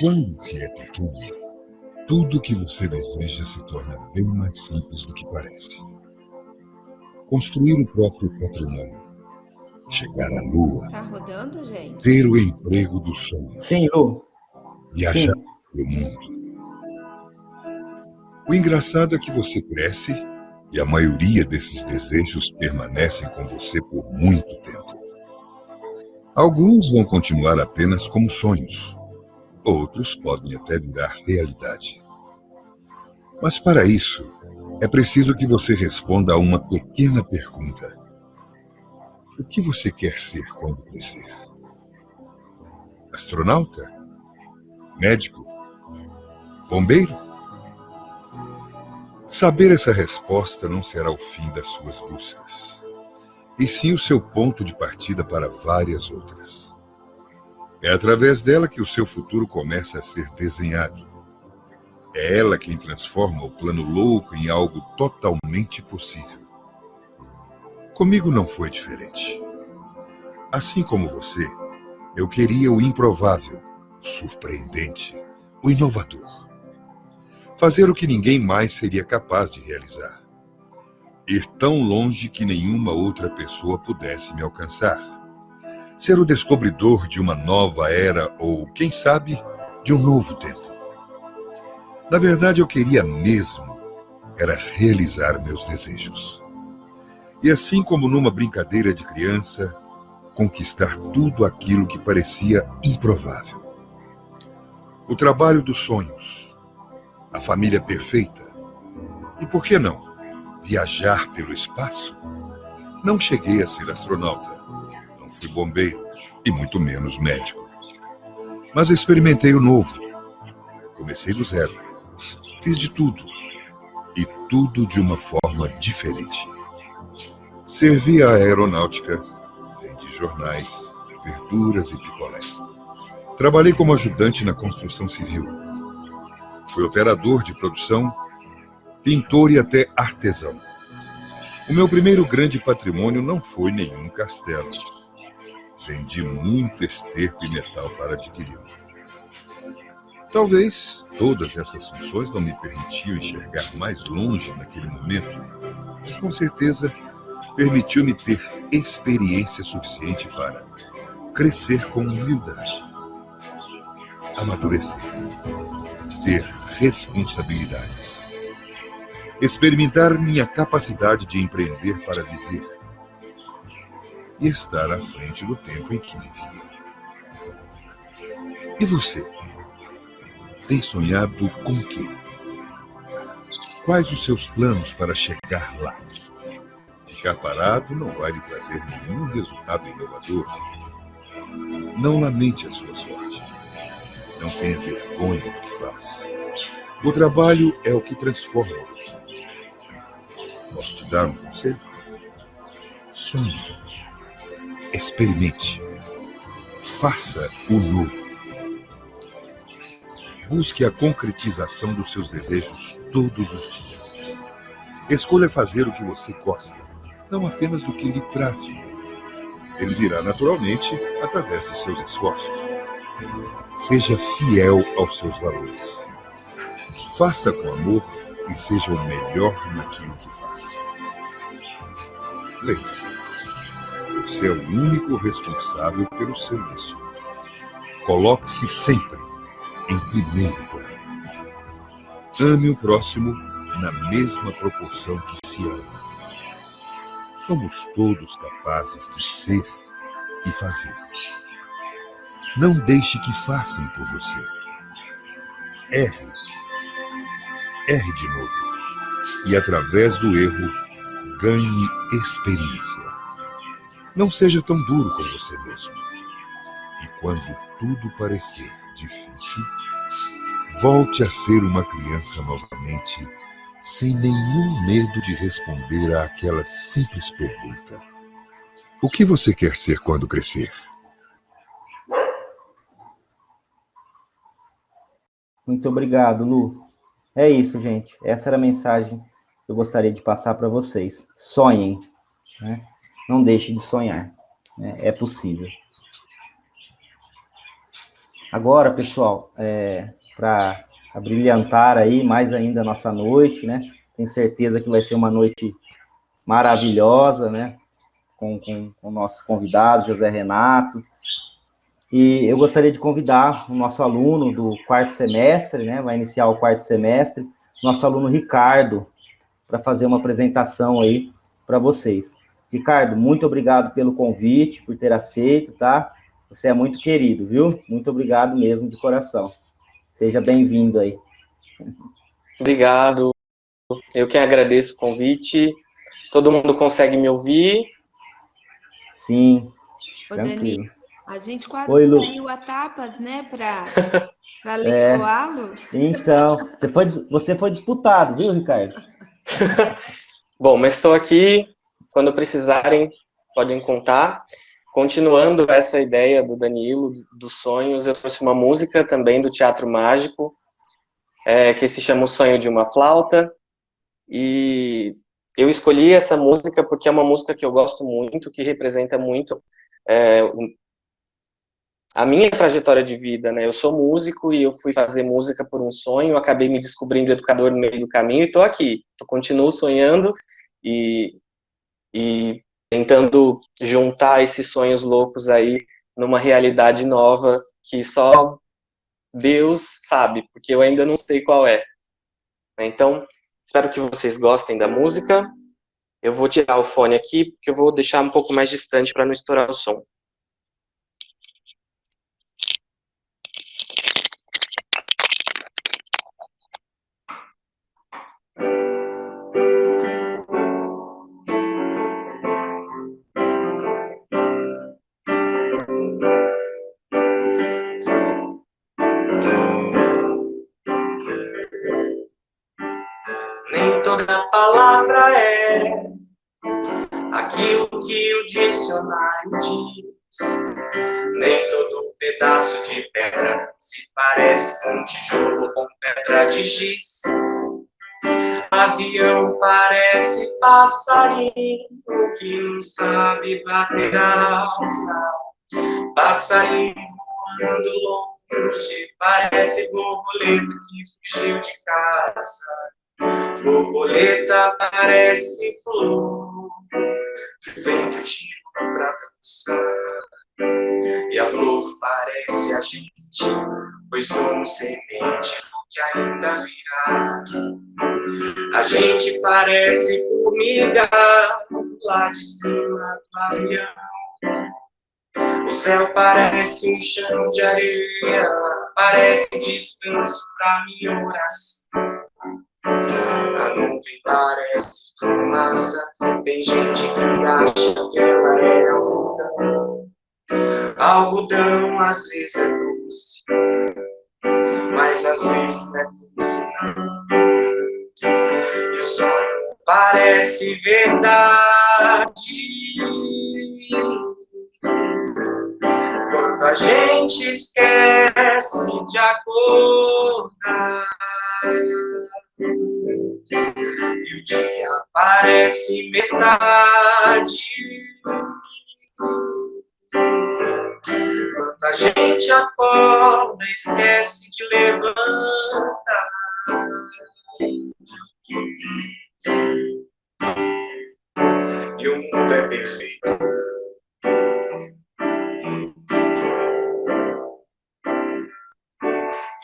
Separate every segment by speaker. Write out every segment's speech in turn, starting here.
Speaker 1: Quando se é pequeno, tudo que você deseja se torna bem mais simples do que parece. Construir o próprio patrimônio, chegar à lua,
Speaker 2: Tá rodando, gente?
Speaker 1: ter o emprego dos sonhos,
Speaker 3: Sim, Lu.
Speaker 1: viajar
Speaker 3: Sim.
Speaker 1: pelo mundo. O engraçado é que você cresce e a maioria desses desejos permanecem com você por muito tempo. Alguns vão continuar apenas como sonhos, outros podem até virar realidade. Mas para isso, é preciso que você responda a uma pequena pergunta. O que você quer ser quando crescer? Astronauta? Médico? Bombeiro? Saber essa resposta não será o fim das suas buscas, e sim o seu ponto de partida para várias outras. É através dela que o seu futuro começa a ser desenhado. É ela quem transforma o plano louco em algo totalmente possível. Comigo não foi diferente. Assim como você, eu queria o improvável, o surpreendente, o inovador. Fazer o que ninguém mais seria capaz de realizar. Ir tão longe que nenhuma outra pessoa pudesse me alcançar. Ser o descobridor de uma nova era ou, quem sabe, de um novo tempo. Na verdade, eu queria mesmo era realizar meus desejos. E assim como numa brincadeira de criança, conquistar tudo aquilo que parecia improvável. O trabalho dos sonhos, a família perfeita. E por que não? Viajar pelo espaço? Não cheguei a ser astronauta, não fui bombeiro e muito menos médico. Mas experimentei o novo. Comecei do zero. Fiz de tudo. E tudo de uma forma diferente. Servi a aeronáutica, vendi jornais, verduras e picolé. Trabalhei como ajudante na construção civil. Fui operador de produção, pintor e até artesão. O meu primeiro grande patrimônio não foi nenhum castelo. Vendi muito esterco e metal para adquiri-lo. Talvez todas essas funções não me permitiam enxergar mais longe naquele momento, mas com certeza permitiu-me ter experiência suficiente para crescer com humildade, amadurecer, ter responsabilidades, experimentar minha capacidade de empreender para viver e estar à frente do tempo em que vivia. E você? Tem sonhado com o quê? Quais os seus planos para chegar lá? Ficar parado não vai lhe trazer nenhum resultado inovador. Não lamente a sua sorte. Não tenha vergonha do que faz. O trabalho é o que transforma você. Posso te dar um conselho? Sonhe. Experimente. Faça o novo. Busque a concretização dos seus desejos todos os dias. Escolha fazer o que você gosta, não apenas o que lhe traz dinheiro. Ele virá naturalmente através de seus esforços. Seja fiel aos seus valores. Faça com amor e seja o melhor naquilo que faz. Lembre-se, você é o único responsável pelo seu destino. Coloque-se sempre em primeiro plano. Ame o próximo na mesma proporção que se ama. Somos todos capazes de ser e fazer. Não deixe que façam por você. Erre. Erre de novo. E através do erro, ganhe experiência. Não seja tão duro com você mesmo. E quando tudo parecer difícil, volte a ser uma criança novamente, sem nenhum medo de responder àquela simples pergunta. O que você quer ser quando crescer?
Speaker 3: Muito obrigado, Lu. É isso, gente. Essa era a mensagem que eu gostaria de passar para vocês. Sonhem, né? Não deixe de sonhar. É possível. Agora, pessoal, para brilhantar aí mais ainda a nossa noite, né? Tenho certeza que vai ser uma noite maravilhosa, né? Com o nosso convidado, José Renato. E eu gostaria de convidar o nosso aluno do quarto semestre, né? Vai iniciar o quarto semestre, nosso aluno Ricardo, para fazer uma apresentação aí para vocês. Ricardo, muito obrigado pelo convite, por ter aceito, tá? Você é muito querido, viu? Muito obrigado mesmo, de coração. Seja bem-vindo aí.
Speaker 2: Obrigado. Eu que agradeço o convite. Todo mundo consegue me ouvir?
Speaker 3: Sim,
Speaker 4: Ô,
Speaker 3: tranquilo.
Speaker 4: Dani, a gente quase
Speaker 3: Oi, Lu.
Speaker 4: saiu a tapas, né, para leiloá-lo.
Speaker 3: Então, você foi disputado, viu, Ricardo?
Speaker 2: Bom, mas estou aqui. Quando precisarem, podem contar. Continuando essa ideia do Danilo, dos sonhos, eu trouxe uma música também do Teatro Mágico, que se chama O Sonho de uma Flauta. E eu escolhi essa música porque é uma música que eu gosto muito, que representa muito a minha trajetória de vida, né? Eu sou músico e eu fui fazer música por um sonho, acabei me descobrindo educador no meio do caminho e estou aqui. Continuo sonhando e, e tentando juntar esses sonhos loucos aí numa realidade nova que só Deus sabe, porque eu ainda não sei qual é. Então, espero que vocês gostem da música. Eu vou tirar o fone aqui, porque eu vou deixar um pouco mais distante para não estourar o som. Nem toda palavra é aquilo que o dicionário diz. Nem todo pedaço de pedra se parece com um tijolo com pedra de giz. Avião parece passarinho que não sabe bater asa. Passarinho voando longe parece borboleta que fugiu de casa. Borboleta parece flor que o vento tira pra dançar. E a flor parece a gente, pois somos semente do que ainda virá. A gente parece formiga lá de cima do avião. O céu parece um chão de areia, parece descanso pra minha oração. A nuvem parece fumaça, tem gente que acha que ela é algodão. Algodão às vezes é doce, mas às vezes não é doce não. E o sonho parece verdade quando a gente esquece de acordar. E o dia parece metade quando a gente acorda, esquece de levantar. E o mundo é perfeito.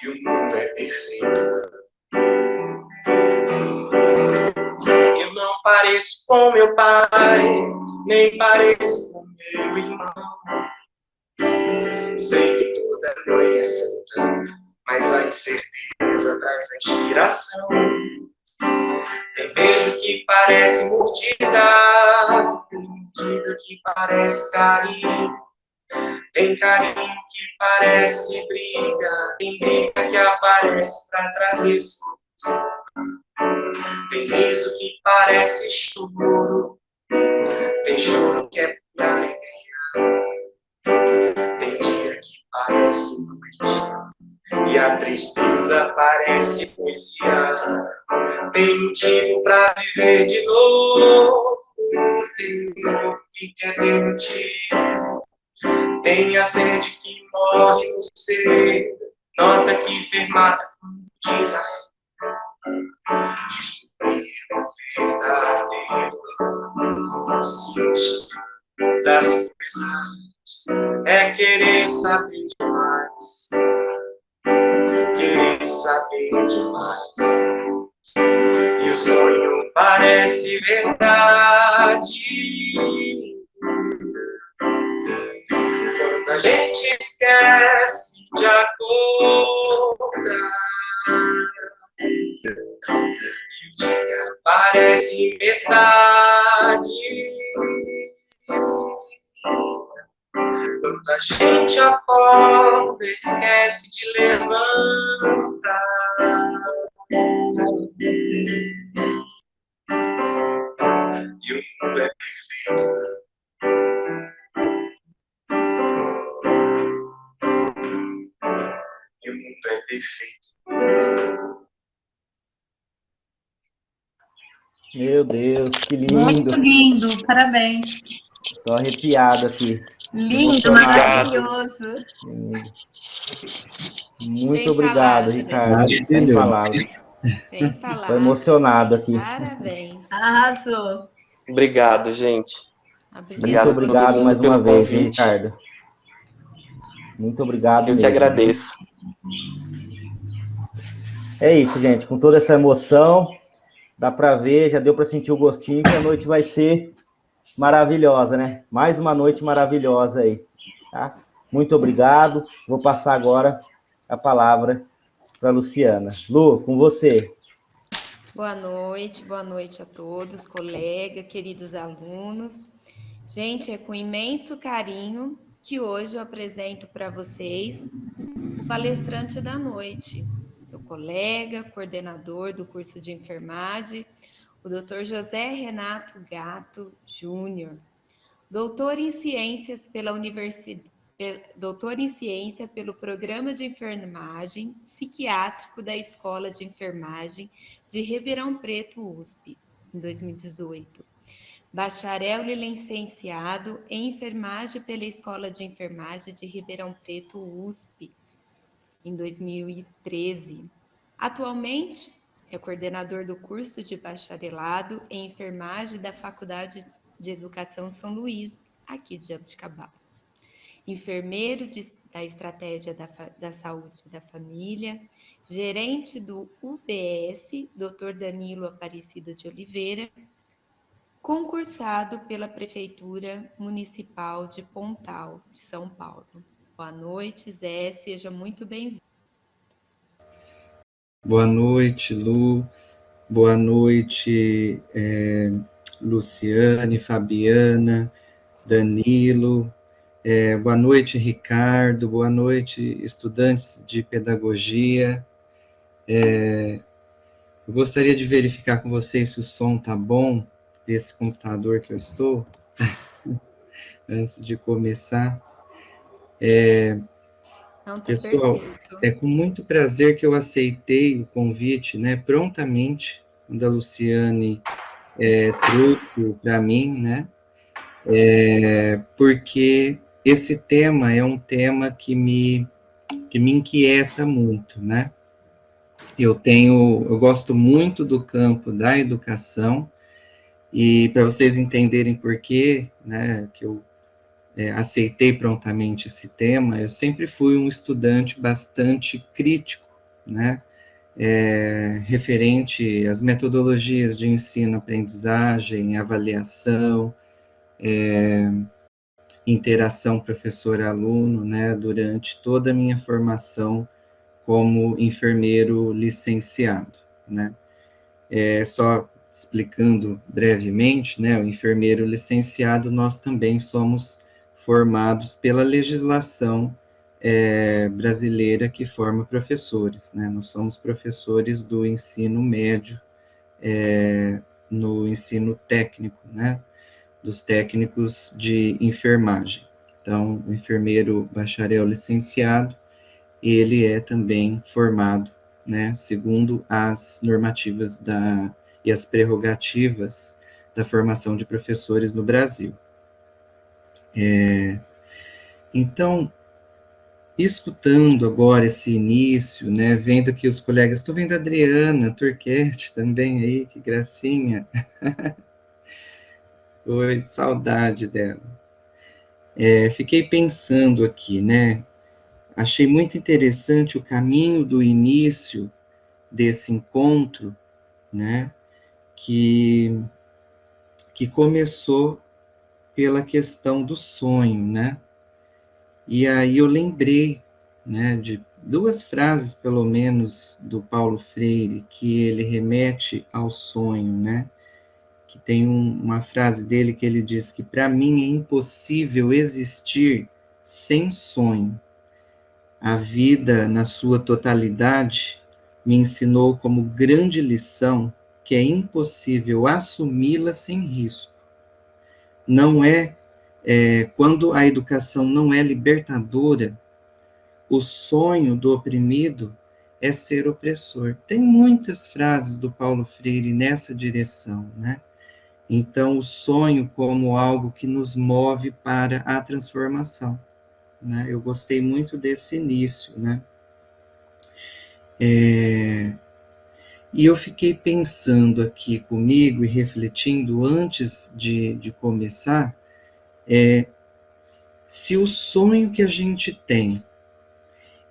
Speaker 2: E o mundo é perfeito. Eu não pareço com meu pai, nem pareço com meu irmão. Sei que toda noite é santa, mas a incerteza traz a inspiração. Tem beijo que parece mordida, tem mordida que parece carinho. Tem carinho que parece briga, tem briga que aparece pra trazer sorriso. Tem riso que parece choro, tem choro que é pura alegria. Tem dia que parece noite e a tristeza parece poesia. Tem motivo pra viver de novo, tem um novo que quer ter motivo. Tem a sede que morre no ser, nota que enfermada desafio. Descobrir o verdadeiro consciente das coisas é querer saber demais. Querer saber demais. E o sonho parece verdade quando a gente esquece de acordar. E o dia parece metade quando a gente acorda, esquece de levantar. E o mundo é perfeito. E o mundo é perfeito.
Speaker 3: Meu Deus, que lindo.
Speaker 5: Muito lindo, parabéns.
Speaker 3: Estou arrepiado aqui.
Speaker 5: Lindo,
Speaker 3: Emocionado.
Speaker 5: maravilhoso.
Speaker 3: Lindo. Muito
Speaker 4: Sem
Speaker 3: obrigado,
Speaker 4: palavras.
Speaker 3: Ricardo. Sem palavras.
Speaker 4: Sem
Speaker 3: Estou
Speaker 4: palavras.
Speaker 3: emocionado aqui.
Speaker 4: Parabéns.
Speaker 5: Arrasou.
Speaker 2: Obrigado, gente.
Speaker 3: Muito
Speaker 2: a
Speaker 3: obrigado
Speaker 2: todo mundo
Speaker 3: mais uma
Speaker 2: pelo
Speaker 3: vez,
Speaker 2: convite.
Speaker 3: Ricardo. Muito obrigado
Speaker 2: Eu que
Speaker 3: mesmo.
Speaker 2: agradeço.
Speaker 3: É isso, gente. Com toda essa emoção, dá para ver, já deu para sentir o gostinho que a noite vai ser maravilhosa, né? Mais uma noite maravilhosa aí, tá? Muito obrigado. Vou passar agora a palavra para a Luciana. Lu, com você.
Speaker 4: Boa noite a todos, colega, queridos alunos. Gente, é com imenso carinho que hoje eu apresento para vocês o palestrante da noite, meu colega, coordenador do curso de enfermagem, o Dr. José Renato Gatto Júnior, doutor em ciências pela doutor em ciência pelo Programa de Enfermagem Psiquiátrico da Escola de Enfermagem de Ribeirão Preto, USP, em 2018. Bacharel e licenciado em enfermagem pela Escola de Enfermagem de Ribeirão Preto, USP, em 2013. Atualmente é coordenador do curso de bacharelado em enfermagem da Faculdade de Educação São Luís, aqui de Jabuticabal. Enfermeiro da Estratégia da Saúde da Família, gerente do UBS, Dr. Danilo Aparecido de Oliveira, concursado pela Prefeitura Municipal de Pontal, de São Paulo. Boa noite, Zé, seja muito bem-vindo.
Speaker 6: Boa noite, Lu. Boa noite, Luciane, Fabiana, Danilo. Boa noite, Ricardo. Boa noite, estudantes de pedagogia. Eu gostaria de verificar com vocês se o som está bom desse computador que eu estou, antes de começar. Pessoal,
Speaker 4: perfeito.
Speaker 6: é com muito prazer que eu aceitei o convite, né, prontamente, quando a Luciane trouxe para mim, né, porque esse tema é um tema que me inquieta muito, né. Eu gosto muito do campo da educação, e para vocês entenderem por quê, né, que eu aceitei prontamente esse tema, eu sempre fui um estudante bastante crítico, né, referente às metodologias de ensino-aprendizagem, avaliação, interação professor-aluno, né, durante toda a minha formação como enfermeiro licenciado, né. Só explicando brevemente, né, o enfermeiro licenciado, nós também somos formados pela legislação brasileira que forma professores, né? Nós somos professores do ensino médio, no ensino técnico, né? Dos técnicos de enfermagem. Então, o enfermeiro bacharel licenciado, ele é também formado, né? Segundo as normativas e as prerrogativas da formação de professores no Brasil. Então, escutando agora esse início, né, vendo aqui os colegas, estou vendo a Adriana Turquete também aí, que gracinha. Oi, saudade dela. Fiquei pensando aqui, né, achei muito interessante o caminho do início desse encontro, né, que, que começou pela questão do sonho, né, e aí eu lembrei, né, de duas frases, pelo menos, do Paulo Freire, que ele remete ao sonho, né? Que tem uma frase dele que ele diz que para mim é impossível existir sem sonho. A vida, na sua totalidade, me ensinou como grande lição que é impossível assumi-la sem risco. Não quando a educação não é libertadora, o sonho do oprimido é ser opressor. Tem muitas frases do Paulo Freire nessa direção, né? Então, o sonho como algo que nos move para a transformação, né? Eu gostei muito desse início, né? E eu fiquei pensando aqui comigo e refletindo antes de começar, se o sonho que a gente tem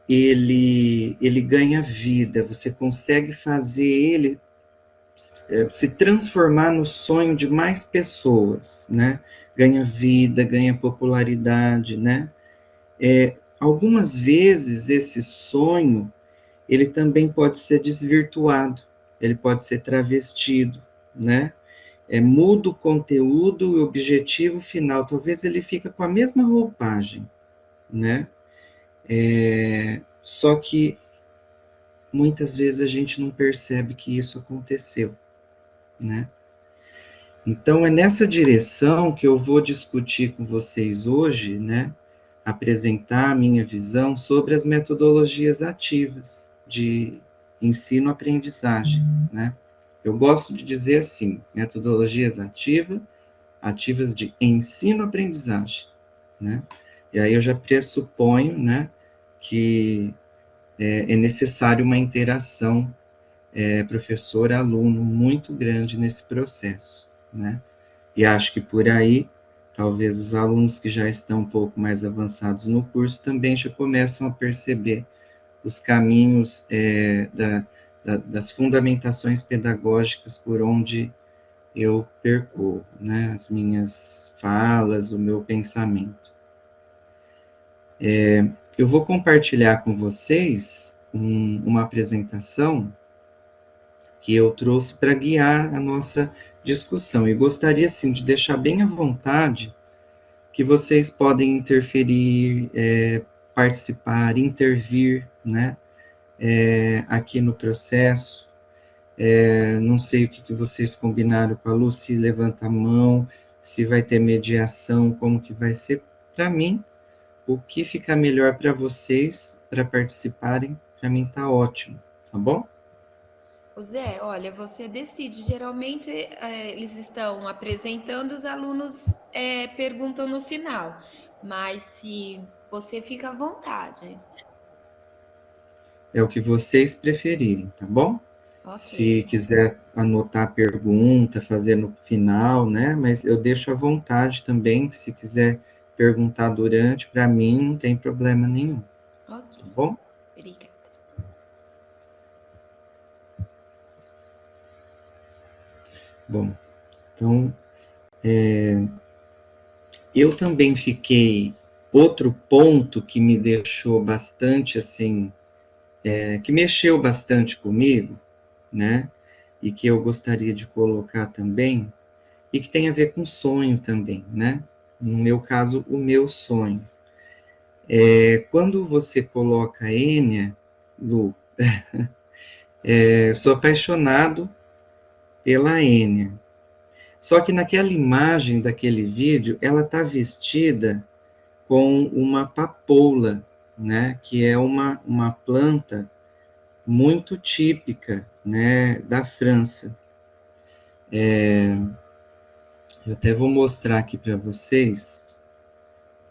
Speaker 6: ele ganha vida, você consegue fazer ele se transformar no sonho de mais pessoas, né? Ganha vida, ganha popularidade, né? Algumas vezes esse sonho, ele também pode ser desvirtuado, ele pode ser travestido, né? Muda o conteúdo e o objetivo final, talvez ele fica com a mesma roupagem, né? Só que muitas vezes a gente não percebe que isso aconteceu, né? Então é nessa direção que eu vou discutir com vocês hoje, né? Apresentar a minha visão sobre as metodologias ativas de ensino-aprendizagem, né? Eu gosto de dizer assim, metodologias ativas de ensino-aprendizagem, né? E aí eu já pressuponho, né, que é necessário uma interação professor-aluno muito grande nesse processo, né? E acho que por aí, talvez os alunos que já estão um pouco mais avançados no curso também já começam a perceber os caminhos das fundamentações pedagógicas por onde eu percorro, né? As minhas falas, o meu pensamento. Eu vou compartilhar com vocês uma apresentação que eu trouxe para guiar a nossa discussão. E gostaria, sim, de deixar bem à vontade que vocês podem interferir, participar, intervir, né, aqui no processo. Não sei o que vocês combinaram com a Lu, se levanta a mão, se vai ter mediação, como que vai ser. Para mim, o que ficar melhor para vocês, para participarem, para mim tá ótimo, tá bom?
Speaker 4: Ô Zé, olha, você decide. Geralmente eles estão apresentando, os alunos perguntam no final. Mas se você fica à vontade.
Speaker 6: É o que vocês preferirem, tá bom? Se
Speaker 4: Ok.
Speaker 6: quiser anotar a pergunta, fazer no final, né? Mas eu deixo à vontade também, se quiser perguntar durante, para mim não tem problema nenhum,
Speaker 4: Ok.
Speaker 6: tá bom?
Speaker 4: Obrigada.
Speaker 6: Bom, então, eu também fiquei, outro ponto que me deixou bastante, assim, que mexeu bastante comigo, né? E que eu gostaria de colocar também, e que tem a ver com sonho também, né? No meu caso, o meu sonho. Quando você coloca Enya, Lu, sou apaixonado pela Enya. Só que naquela imagem daquele vídeo, ela está vestida com uma papoula, né? Que é uma planta muito típica, né? Da França. Eu até vou mostrar aqui para vocês,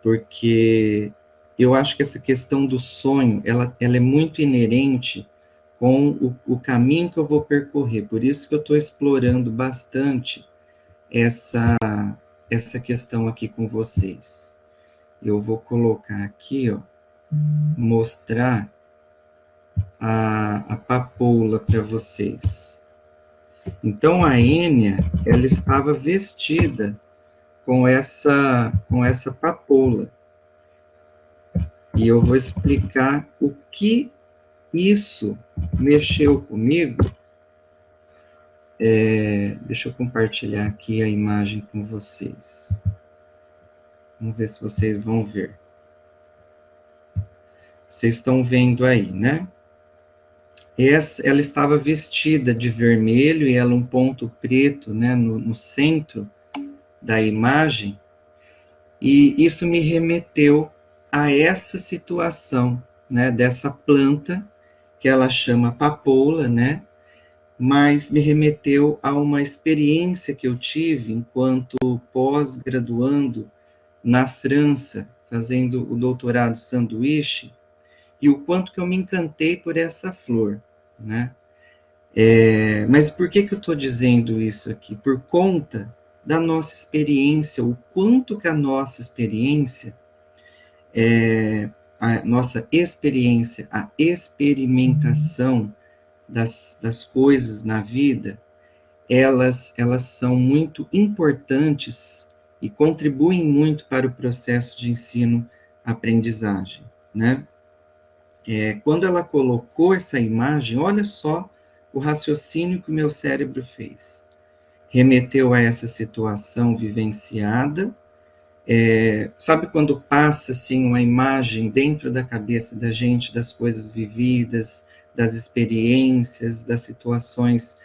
Speaker 6: porque eu acho que essa questão do sonho, ela é muito inerente com o caminho que eu vou percorrer. Por isso que eu estou explorando bastante essa questão aqui com vocês. Eu vou colocar aqui, ó, mostrar a papoula para vocês. Então, a Ênia, ela estava vestida com essa papoula. E eu vou explicar o que isso mexeu comigo. Deixa eu compartilhar aqui a imagem com vocês. Vamos ver se vocês vão ver. Vocês estão vendo aí, né? Ela estava vestida de vermelho e ela um ponto preto, né, no centro da imagem. E isso me remeteu a essa situação, né, dessa planta que ela chama papoula, né? Mas me remeteu a uma experiência que eu tive enquanto pós-graduando na França, fazendo o doutorado sanduíche, e o quanto que eu me encantei por essa flor, né? Mas por que eu estou dizendo isso aqui? Por conta da nossa experiência, o quanto que a nossa experiência, a nossa experiência, a experimentação das coisas na vida, elas são muito importantes e contribuem muito para o processo de ensino-aprendizagem, né? Quando ela colocou essa imagem, olha só o raciocínio que o meu cérebro fez. Remeteu a essa situação vivenciada. Sabe quando passa assim uma imagem dentro da cabeça da gente das coisas vividas, das experiências, das situações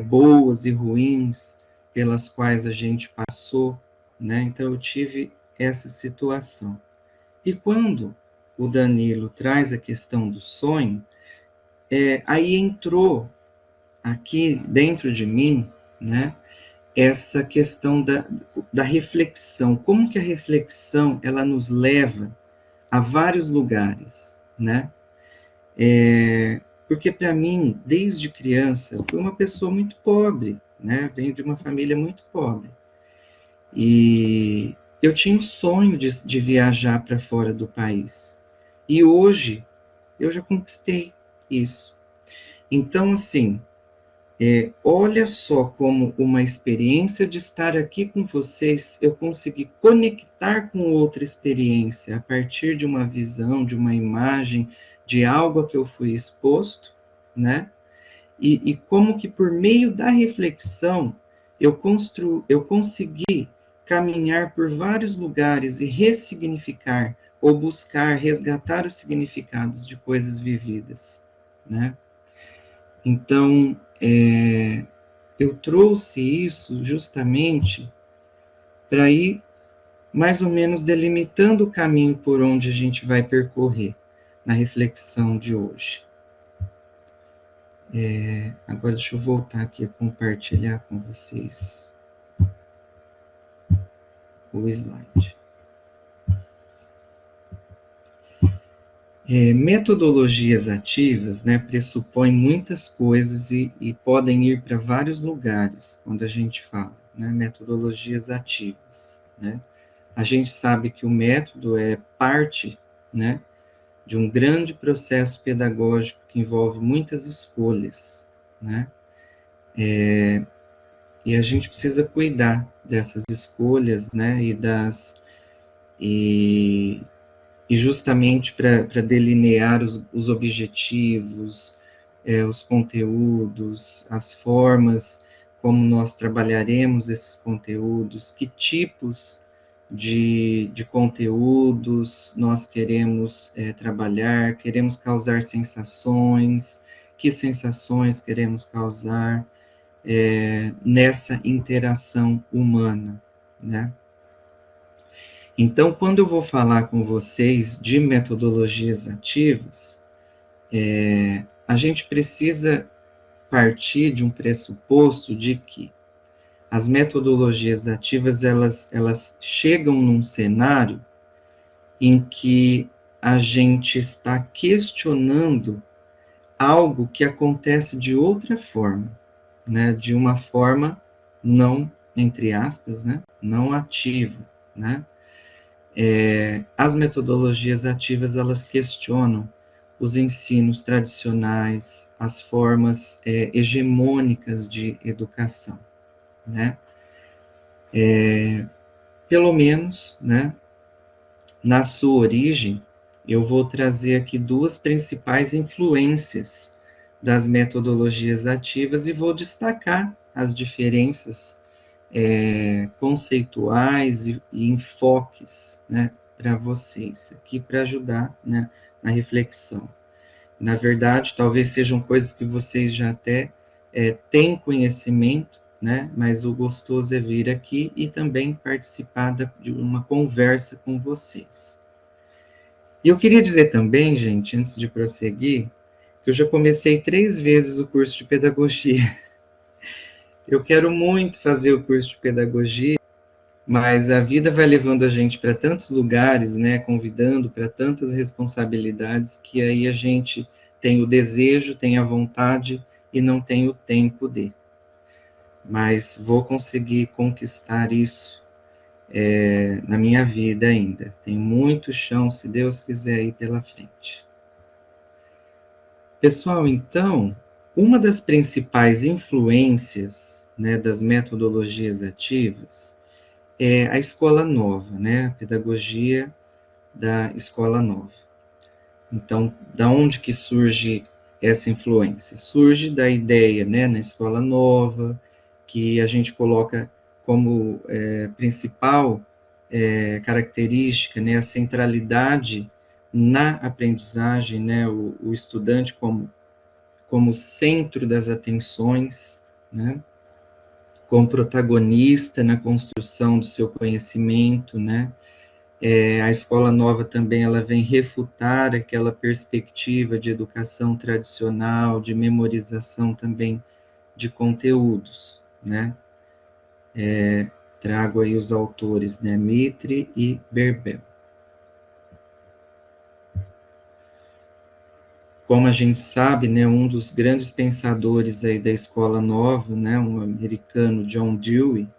Speaker 6: boas e ruins pelas quais a gente passou, né? Então eu tive essa situação. E quando o Danilo traz a questão do sonho, aí entrou aqui dentro de mim, né, essa questão da reflexão. Como que a reflexão, ela nos leva a vários lugares, né? Porque para mim, desde criança, eu fui uma pessoa muito pobre, né? Venho de uma família muito pobre. E eu tinha um sonho de viajar para fora do país. E hoje, eu já conquistei isso. Então, assim, olha só como uma experiência de estar aqui com vocês, eu consegui conectar com outra experiência, a partir de uma visão, de uma imagem, de algo a que eu fui exposto, né? E como que por meio da reflexão, eu consegui caminhar por vários lugares e ressignificar, ou buscar, resgatar os significados de coisas vividas, né? Então, eu trouxe isso justamente para ir mais ou menos delimitando o caminho por onde a gente vai percorrer na reflexão de hoje. Agora deixa eu voltar aqui a compartilhar com vocês o slide. Metodologias ativas, né, pressupõem muitas coisas e podem ir para vários lugares quando a gente fala, né, metodologias ativas, né? A gente sabe que o método é parte, né, de um grande processo pedagógico que envolve muitas escolhas, né? E a gente precisa cuidar dessas escolhas, né, e justamente para delinear os objetivos, os conteúdos, as formas como nós trabalharemos esses conteúdos, que tipos de conteúdos nós queremos trabalhar, queremos causar sensações, que sensações queremos causar nessa interação humana, né? Então, quando eu vou falar com vocês de metodologias ativas, a gente precisa partir de um pressuposto de que as metodologias ativas, elas chegam num cenário em que a gente está questionando algo que acontece de outra forma, né? De uma forma não, entre aspas, né? Não ativa, né? As metodologias ativas, elas questionam os ensinos tradicionais, as formas hegemônicas de educação, né? Pelo menos, né, na sua origem, eu vou trazer aqui duas principais influências das metodologias ativas e vou destacar as diferenças conceituais e enfoques, né, para vocês aqui para ajudar, né, na reflexão. Na verdade, talvez sejam coisas que vocês já até têm conhecimento, né, mas o gostoso é vir aqui e também participar de uma conversa com vocês. E eu queria dizer também, gente, antes de prosseguir, que eu já comecei 3 vezes o curso de pedagogia. Eu quero muito fazer o curso de pedagogia, mas a vida vai levando a gente para tantos lugares, né, convidando para tantas responsabilidades, que aí a gente tem o desejo, tem a vontade e não tem o tempo de. Mas vou conseguir conquistar isso na minha vida ainda. Tem muito chão, se Deus quiser, aí pela frente. Pessoal, então, uma das principais influências, né, das metodologias ativas é a escola nova, né, a pedagogia da escola nova. Então, da onde que surge essa influência? Surge da ideia, né, na escola nova, que a gente coloca como principal característica, né, a centralidade na aprendizagem, né, o estudante como centro das atenções, né, como protagonista na construção do seu conhecimento, né. A escola nova também ela vem refutar aquela perspectiva de educação tradicional, de memorização também de conteúdos, né. Trago aí os autores, né, Mitre e Berbel. Como a gente sabe, né, um dos grandes pensadores aí da escola nova, né, um americano, John Dewey,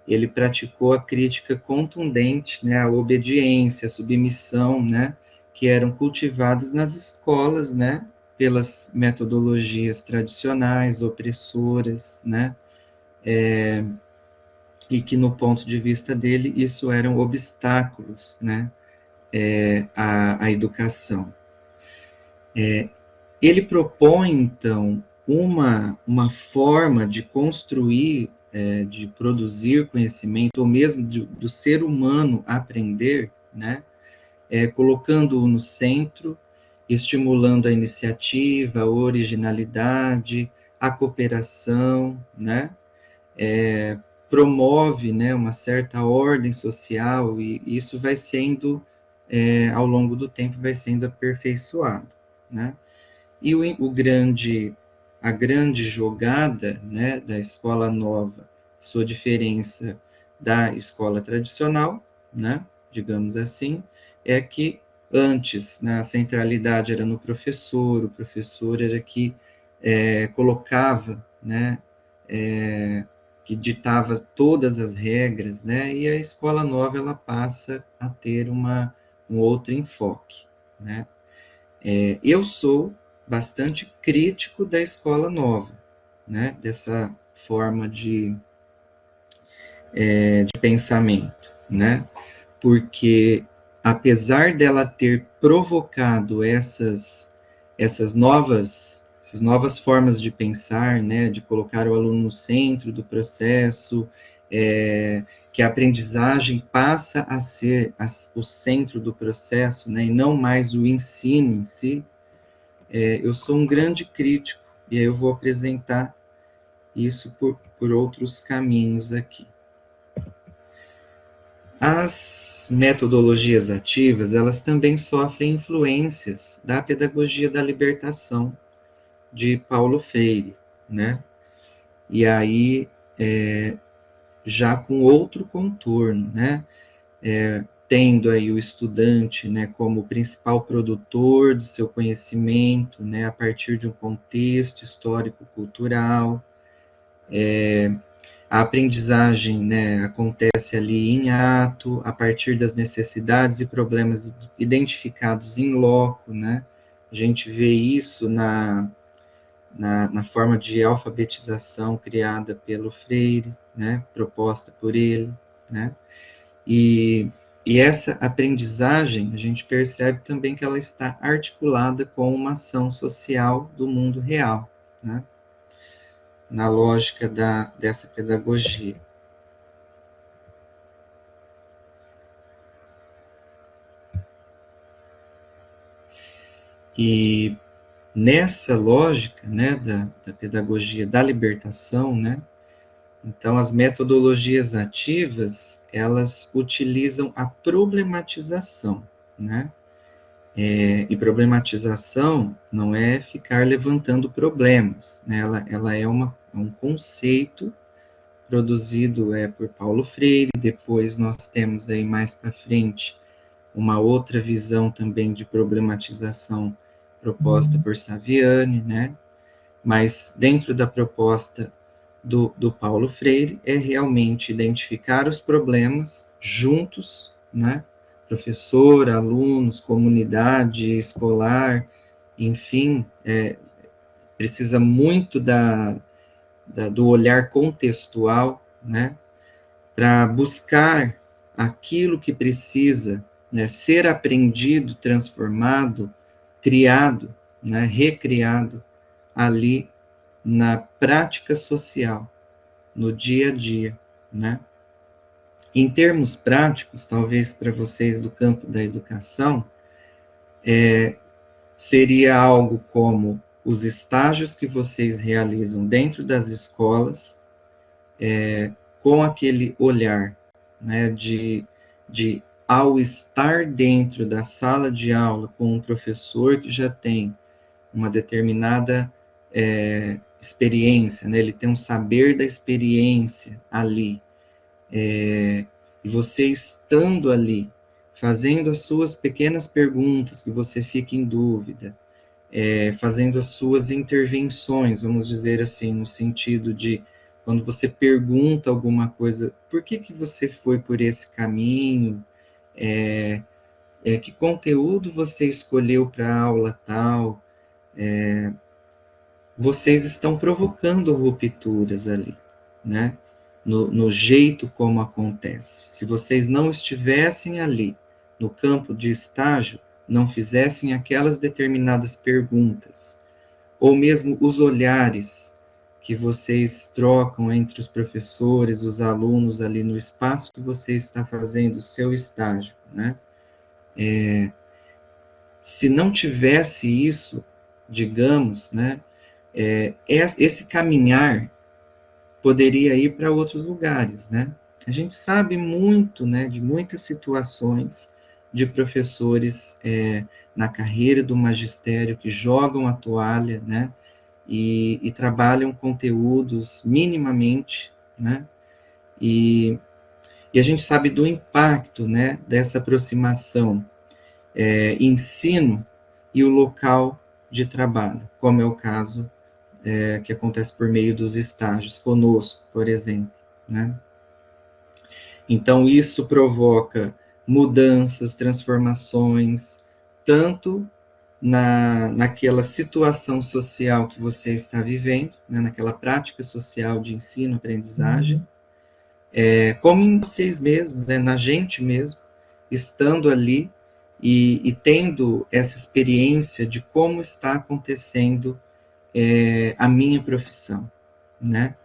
Speaker 6: ele praticou a crítica contundente, né, à obediência, à submissão, né, que eram cultivadas nas escolas, né, pelas metodologias tradicionais, opressoras, né, e que no ponto de vista dele isso eram obstáculos, né, à educação. Ele propõe, então, uma forma de construir, de produzir conhecimento, ou mesmo do ser humano aprender, né, colocando-o no centro, estimulando a iniciativa, a originalidade, a cooperação, né, promove, né, uma certa ordem social, e isso vai sendo, ao longo do tempo, vai sendo aperfeiçoado, né. E a grande jogada, né, da escola nova, sua diferença da escola tradicional, né, digamos assim, é que antes, né, a centralidade era no professor, o professor era que colocava, né, que ditava todas as regras, né, e a escola nova ela passa a ter um outro enfoque, né. Eu sou bastante crítico da escola nova, né, dessa forma de pensamento, né, porque apesar dela ter provocado essas novas formas de pensar, né, de colocar o aluno no centro do processo, que a aprendizagem passa a ser o centro do processo, né, e não mais o ensino em si, eu sou um grande crítico, e aí eu vou apresentar isso por outros caminhos aqui. As metodologias ativas, elas também sofrem influências da pedagogia da libertação de Paulo Freire, né? E aí, já com outro contorno, né? tendo aí o estudante, né, como principal produtor do seu conhecimento, né, a partir de um contexto histórico-cultural. A aprendizagem, né, acontece ali em ato, a partir das necessidades e problemas identificados em loco, né? A gente vê isso na forma de alfabetização criada pelo Freire, né, proposta por ele, né? E essa aprendizagem, a gente percebe também que ela está articulada com uma ação social do mundo real, né? Na lógica dessa pedagogia. E nessa lógica, né, da pedagogia da libertação, né, então as metodologias ativas, elas utilizam a problematização, né, e problematização não é ficar levantando problemas, né, ela é um conceito produzido por Paulo Freire. Depois nós temos aí mais para frente uma outra visão também de problematização proposta por Saviani, né? Mas dentro da proposta do Paulo Freire é realmente identificar os problemas juntos, né? Professor, alunos, comunidade escolar, enfim, precisa muito do olhar contextual, né? Para buscar aquilo que precisa, né, ser aprendido, transformado, criado, né, recriado ali na prática social, no dia a dia, né? Em termos práticos, talvez para vocês do campo da educação, seria algo como os estágios que vocês realizam dentro das escolas, com aquele olhar, né, de ao estar dentro da sala de aula com um professor que já tem uma determinada experiência, né, ele tem um saber da experiência ali, e você estando ali, fazendo as suas pequenas perguntas que você fica em dúvida, fazendo as suas intervenções, vamos dizer assim, no sentido de quando você pergunta alguma coisa, por que você foi por esse caminho? Que conteúdo você escolheu para a aula tal? Vocês estão provocando rupturas ali, né? No jeito como acontece. Se vocês não estivessem ali, no campo de estágio, não fizessem aquelas determinadas perguntas, ou mesmo os olhares que vocês trocam entre os professores, os alunos ali no espaço que você está fazendo o seu estágio, né? Se não tivesse isso, digamos, né, esse caminhar poderia ir para outros lugares, né? A gente sabe muito, né, de muitas situações de professores na carreira do magistério que jogam a toalha, né, e trabalham conteúdos minimamente, né, e a gente sabe do impacto, né, dessa aproximação ensino e o local de trabalho, como é o caso que acontece por meio dos estágios conosco, por exemplo, né? Então, isso provoca mudanças, transformações, tanto naquela situação social que você está vivendo, né, naquela prática social de ensino, aprendizagem, como em vocês mesmos, né, na gente mesmo, estando ali e tendo essa experiência de como está acontecendo a minha profissão, né?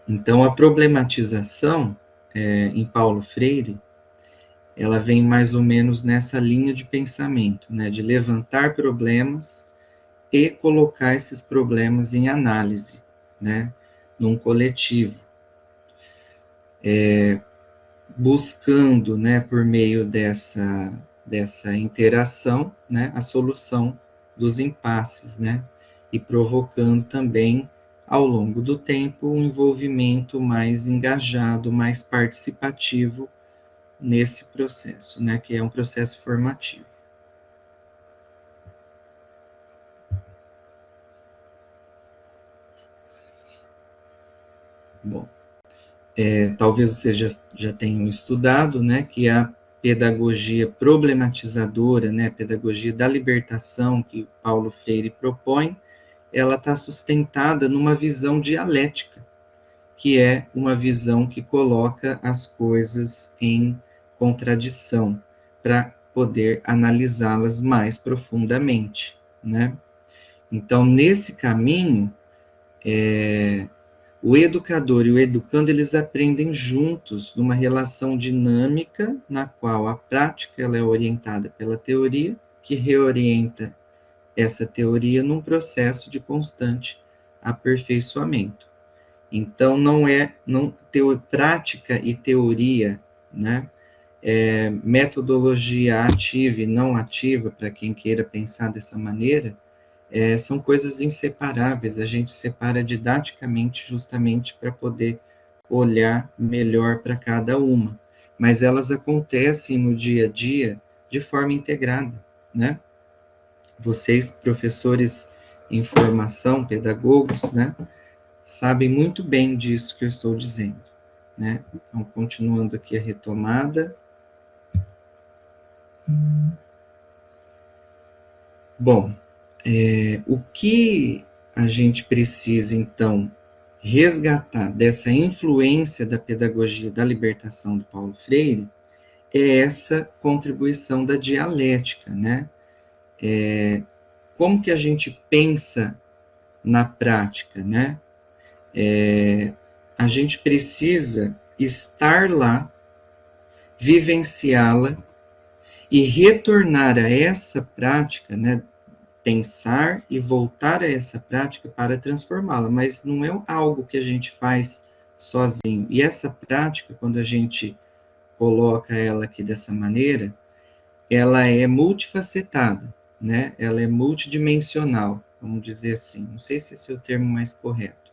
Speaker 6: Então, a problematização em Paulo Freire, ela vem mais ou menos nessa linha de pensamento, né? De levantar problemas e colocar esses problemas em análise, né? Num coletivo. Buscando, né, por meio dessa interação, né, a solução dos impasses, né, e provocando também ao longo do tempo, um envolvimento mais engajado, mais participativo nesse processo, né, que é um processo formativo. Bom, talvez vocês já tenham estudado, né, que a pedagogia problematizadora, né, a pedagogia da libertação que Paulo Freire propõe, ela está sustentada numa visão dialética, que é uma visão que coloca as coisas em contradição, para poder analisá-las mais profundamente, né? Então, nesse caminho, o educador e o educando, eles aprendem juntos numa relação dinâmica, na qual a prática ela é orientada pela teoria, que reorienta essa teoria num processo de constante aperfeiçoamento. Então, prática e teoria, né? Metodologia ativa e não ativa, para quem queira pensar dessa maneira, são coisas inseparáveis. A gente separa didaticamente justamente para poder olhar melhor para cada uma. Mas elas acontecem no dia a dia de forma integrada, né? Vocês, professores em formação, pedagogos, né, sabem muito bem disso que eu estou dizendo, né? Então, continuando aqui a retomada. Bom, o que a gente precisa, então, resgatar dessa influência da pedagogia da libertação do Paulo Freire é essa contribuição da dialética, né? Como que a gente pensa na prática, né? A gente precisa estar lá, vivenciá-la e retornar a essa prática, né? Pensar e voltar a essa prática para transformá-la, mas não é algo que a gente faz sozinho. E essa prática, quando a gente coloca ela aqui dessa maneira, ela é multifacetada, né? Ela é multidimensional, vamos dizer assim. Não sei se esse é o termo mais correto,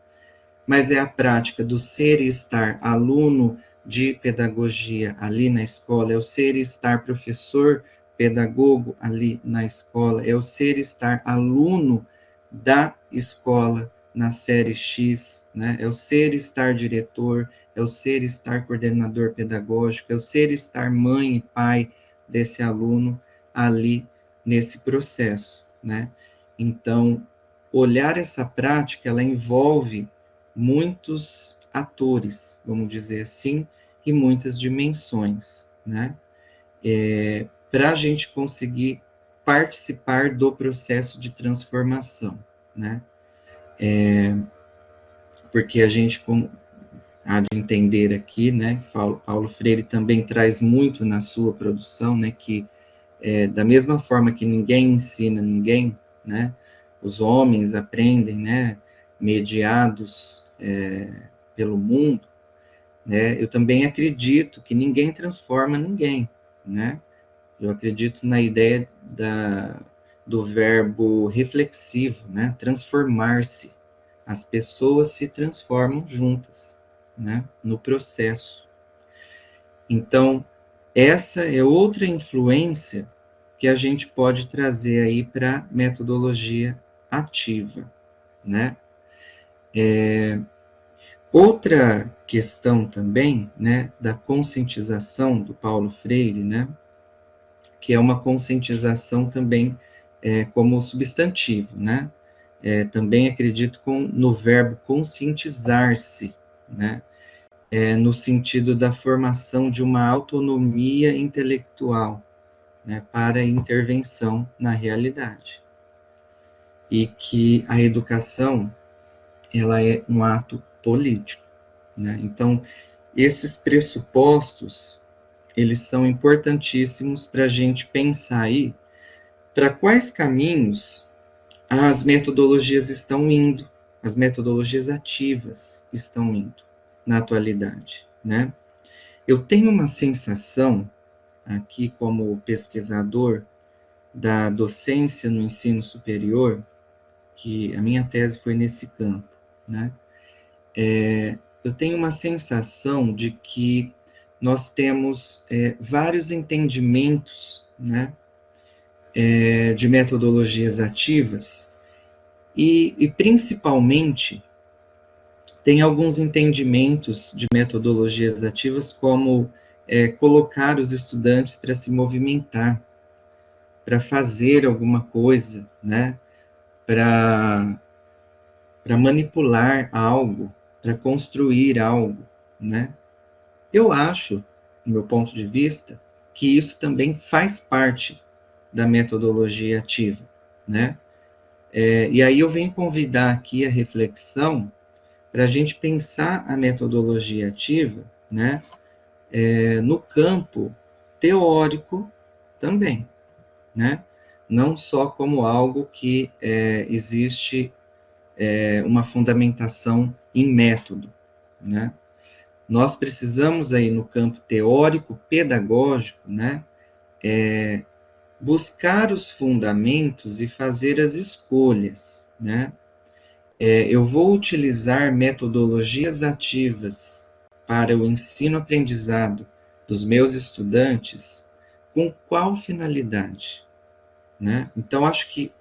Speaker 6: mas é a prática do ser e estar aluno de pedagogia ali na escola, é o ser e estar professor pedagogo ali na escola, é o ser e estar aluno da escola na série X, né? É o ser e estar diretor, é o ser e estar coordenador pedagógico, é o ser e estar mãe e pai desse aluno ali nesse processo, né? Então, olhar essa prática, ela envolve muitos atores, vamos dizer assim, e muitas dimensões, né? Para a gente conseguir participar do processo de transformação, né? Porque a gente há de entender aqui, né? Paulo Freire também traz muito na sua produção, né? Que da mesma forma que ninguém ensina ninguém, né? Os homens aprendem, né? Mediados pelo mundo, né? Eu também acredito que ninguém transforma ninguém, né? Eu acredito na ideia do verbo reflexivo, né? Transformar-se. As pessoas se transformam juntas, né? No processo. Então, essa é outra influência que a gente pode trazer aí para a metodologia ativa, né? Outra questão também, né, da conscientização do Paulo Freire, né, que é uma conscientização também como substantivo, né, também acredito no verbo conscientizar-se, né, no sentido da formação de uma autonomia intelectual, né, para intervenção na realidade. E que a educação, ela é um ato político, né? Então, esses pressupostos, eles são importantíssimos para a gente pensar aí para quais caminhos as metodologias estão indo, as metodologias ativas estão indo na atualidade, né? Eu tenho uma sensação, aqui como pesquisador da docência no ensino superior, que a minha tese foi nesse campo, né? Eu tenho uma sensação de que nós temos vários entendimentos, né, de metodologias ativas e principalmente tem alguns entendimentos de metodologias ativas como colocar os estudantes para se movimentar, para fazer alguma coisa, né, para manipular algo, para construir algo, né? Eu acho, do meu ponto de vista, que isso também faz parte da metodologia ativa, né? E aí eu venho convidar aqui a reflexão para a gente pensar a metodologia ativa, né? No campo teórico também, né? Não só como algo que existe uma fundamentação em método, né? Nós precisamos aí no campo teórico, pedagógico, né, buscar os fundamentos e fazer as escolhas, né? Eu vou utilizar metodologias ativas para o ensino-aprendizado dos meus estudantes com qual finalidade, né? Então, acho que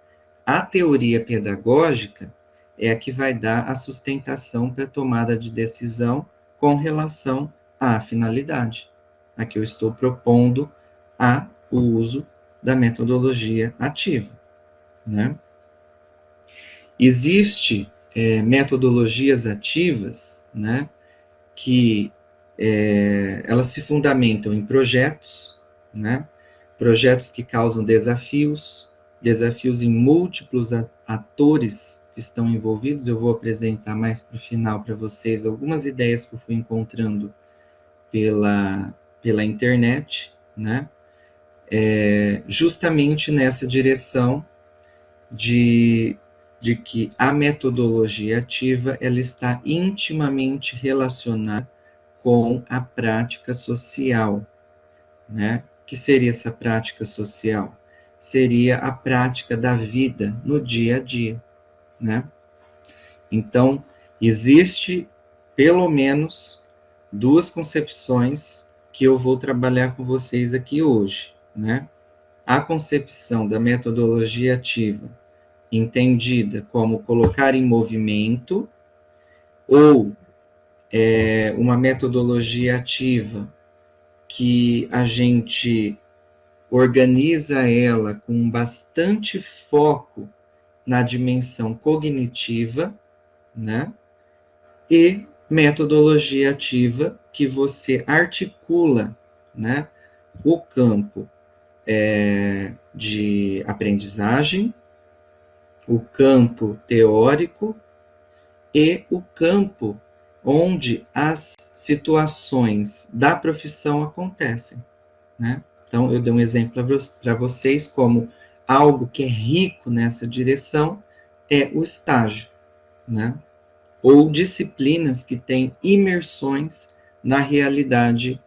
Speaker 6: a teoria pedagógica é a que vai dar a sustentação para a tomada de decisão com relação à finalidade, a que eu estou propondo o uso da metodologia ativa, né? Existe metodologias ativas, né, que elas se fundamentam em projetos, né, projetos que causam desafios em múltiplos atores que estão envolvidos. Eu vou apresentar mais para o final para vocês algumas ideias que eu fui encontrando pela internet, né, justamente nessa direção de que a metodologia ativa ela está intimamente relacionada com a prática social, né? O que seria essa prática social? Seria a prática da vida no dia a dia, né? Então, existe pelo menos duas concepções que eu vou trabalhar com vocês aqui hoje, né? A concepção da metodologia ativa, entendida como colocar em movimento, ou uma metodologia ativa que a gente organiza ela com bastante foco na dimensão cognitiva, né? E metodologia ativa que você articula, né, o campo de aprendizagem, o campo teórico e o campo onde as situações da profissão acontecem, né? Então, eu dei um exemplo para vocês como algo que é rico nessa direção é o estágio, né? Ou disciplinas que têm imersões na realidade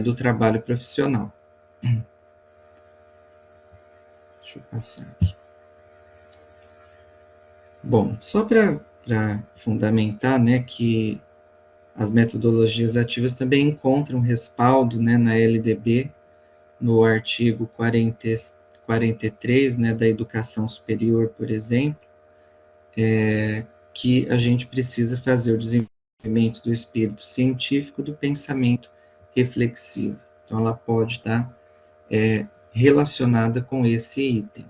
Speaker 6: do trabalho profissional. Deixa eu passar aqui. Bom, só para fundamentar, né, que as metodologias ativas também encontram respaldo, né, na LDB, no artigo 43, né, da educação superior, por exemplo, que a gente precisa fazer o desenvolvimento do espírito científico, do pensamento reflexivo. Então, ela pode estar relacionada com esse item.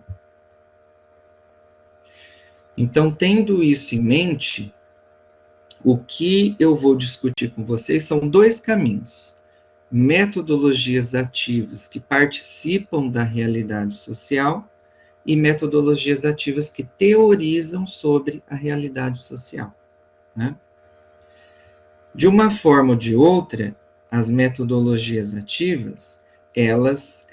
Speaker 6: Então, tendo isso em mente, o que eu vou discutir com vocês são dois caminhos. Metodologias ativas que participam da realidade social e metodologias ativas que teorizam sobre a realidade social, né? De uma forma ou de outra, as metodologias ativas, elas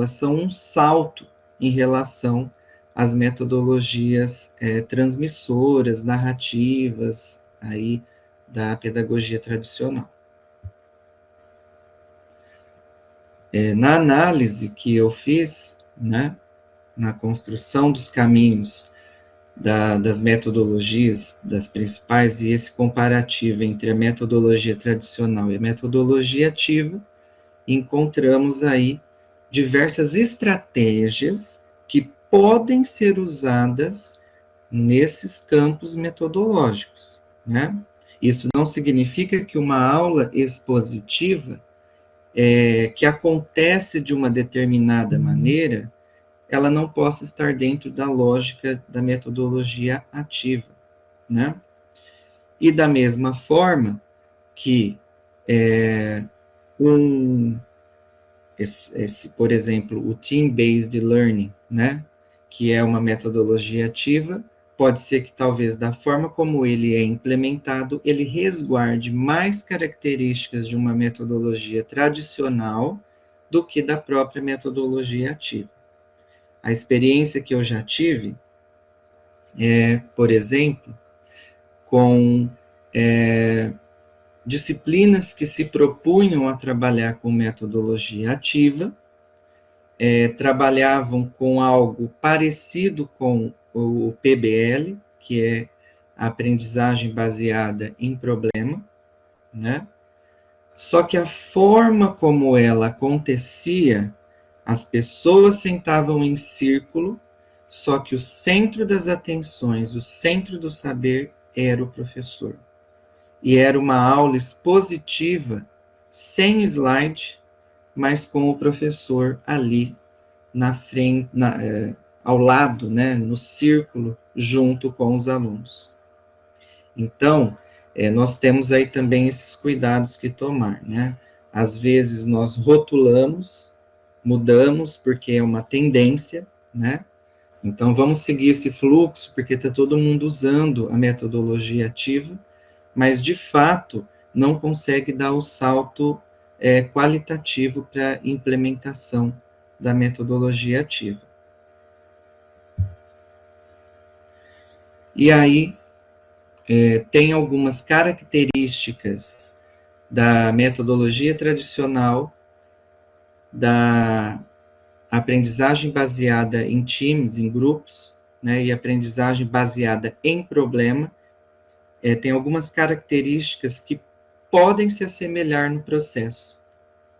Speaker 6: são um salto em relação às metodologias transmissoras, narrativas, aí, da pedagogia tradicional. Na análise que eu fiz, né, na construção dos caminhos das metodologias, das principais, e esse comparativo entre a metodologia tradicional e a metodologia ativa, encontramos aí diversas estratégias que podem ser usadas nesses campos metodológicos, né? Isso não significa que uma aula expositiva que acontece de uma determinada maneira, ela não possa estar dentro da lógica da metodologia ativa, né? E da mesma forma que por exemplo, o Team-Based Learning, né? Que é uma metodologia ativa, pode ser que talvez da forma como ele é implementado, ele resguarde mais características de uma metodologia tradicional do que da própria metodologia ativa. A experiência que eu já tive por exemplo, com disciplinas que se propunham a trabalhar com metodologia ativa, trabalhavam com algo parecido com o PBL, que é a aprendizagem baseada em problema, né? Só que a forma como ela acontecia, as pessoas sentavam em círculo, só que o centro das atenções, o centro do saber era o professor. E era uma aula expositiva, sem slide, mas com o professor ali na frente, ao lado, né, no círculo, junto com os alunos. Então, nós temos aí também esses cuidados que tomar, né? Às vezes nós rotulamos, mudamos porque é uma tendência, né? Então vamos seguir esse fluxo porque está todo mundo usando a metodologia ativa, mas de fato não consegue dar o salto qualitativo para a implementação da metodologia ativa. E aí tem algumas características da metodologia tradicional, da aprendizagem baseada em times, em grupos, né, e aprendizagem baseada em problema, tem algumas características que podem se assemelhar no processo,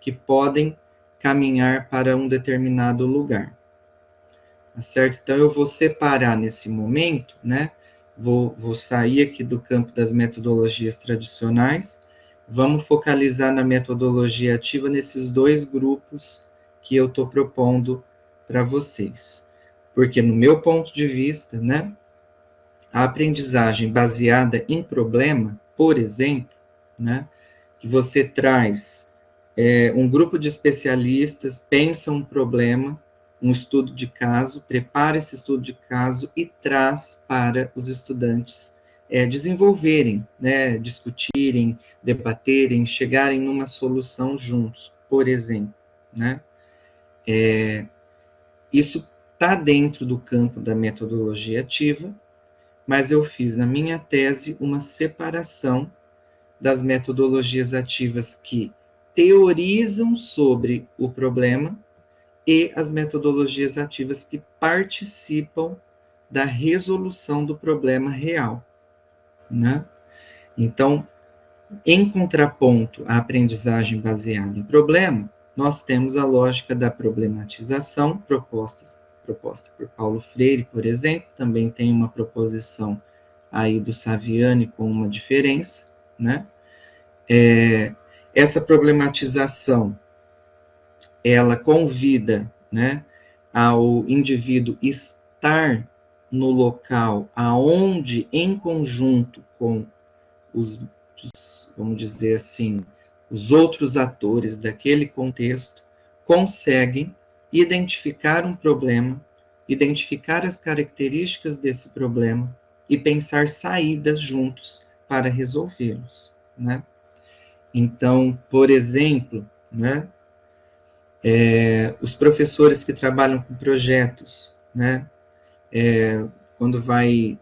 Speaker 6: que podem caminhar para um determinado lugar. Tá certo? Então, eu vou separar nesse momento, né? Vou sair aqui do campo das metodologias tradicionais, vamos focalizar na metodologia ativa nesses dois grupos que eu estou propondo para vocês. Porque, no meu ponto de vista, né, a aprendizagem baseada em problema, por exemplo, né, que você traz um grupo de especialistas, pensa um problema, um estudo de caso, prepara esse estudo de caso e traz para os estudantes desenvolverem, né, discutirem, debaterem, chegarem numa solução juntos, por exemplo, né? Isso está dentro do campo da metodologia ativa, mas eu fiz na minha tese uma separação das metodologias ativas que teorizam sobre o problema e as metodologias ativas que participam da resolução do problema real, né? Então, em contraponto à aprendizagem baseada em problema, nós temos a lógica da problematização, proposta por Paulo Freire, por exemplo, também tem uma proposição aí do Saviani com uma diferença, né? Essa problematização, ela convida, né, ao indivíduo estar no local aonde, em conjunto com vamos dizer assim, os outros atores daquele contexto, conseguem identificar um problema, identificar as características desse problema e pensar saídas juntos para resolvê-los, né? Então, por exemplo, né, os professores que trabalham com projetos, né, quando vai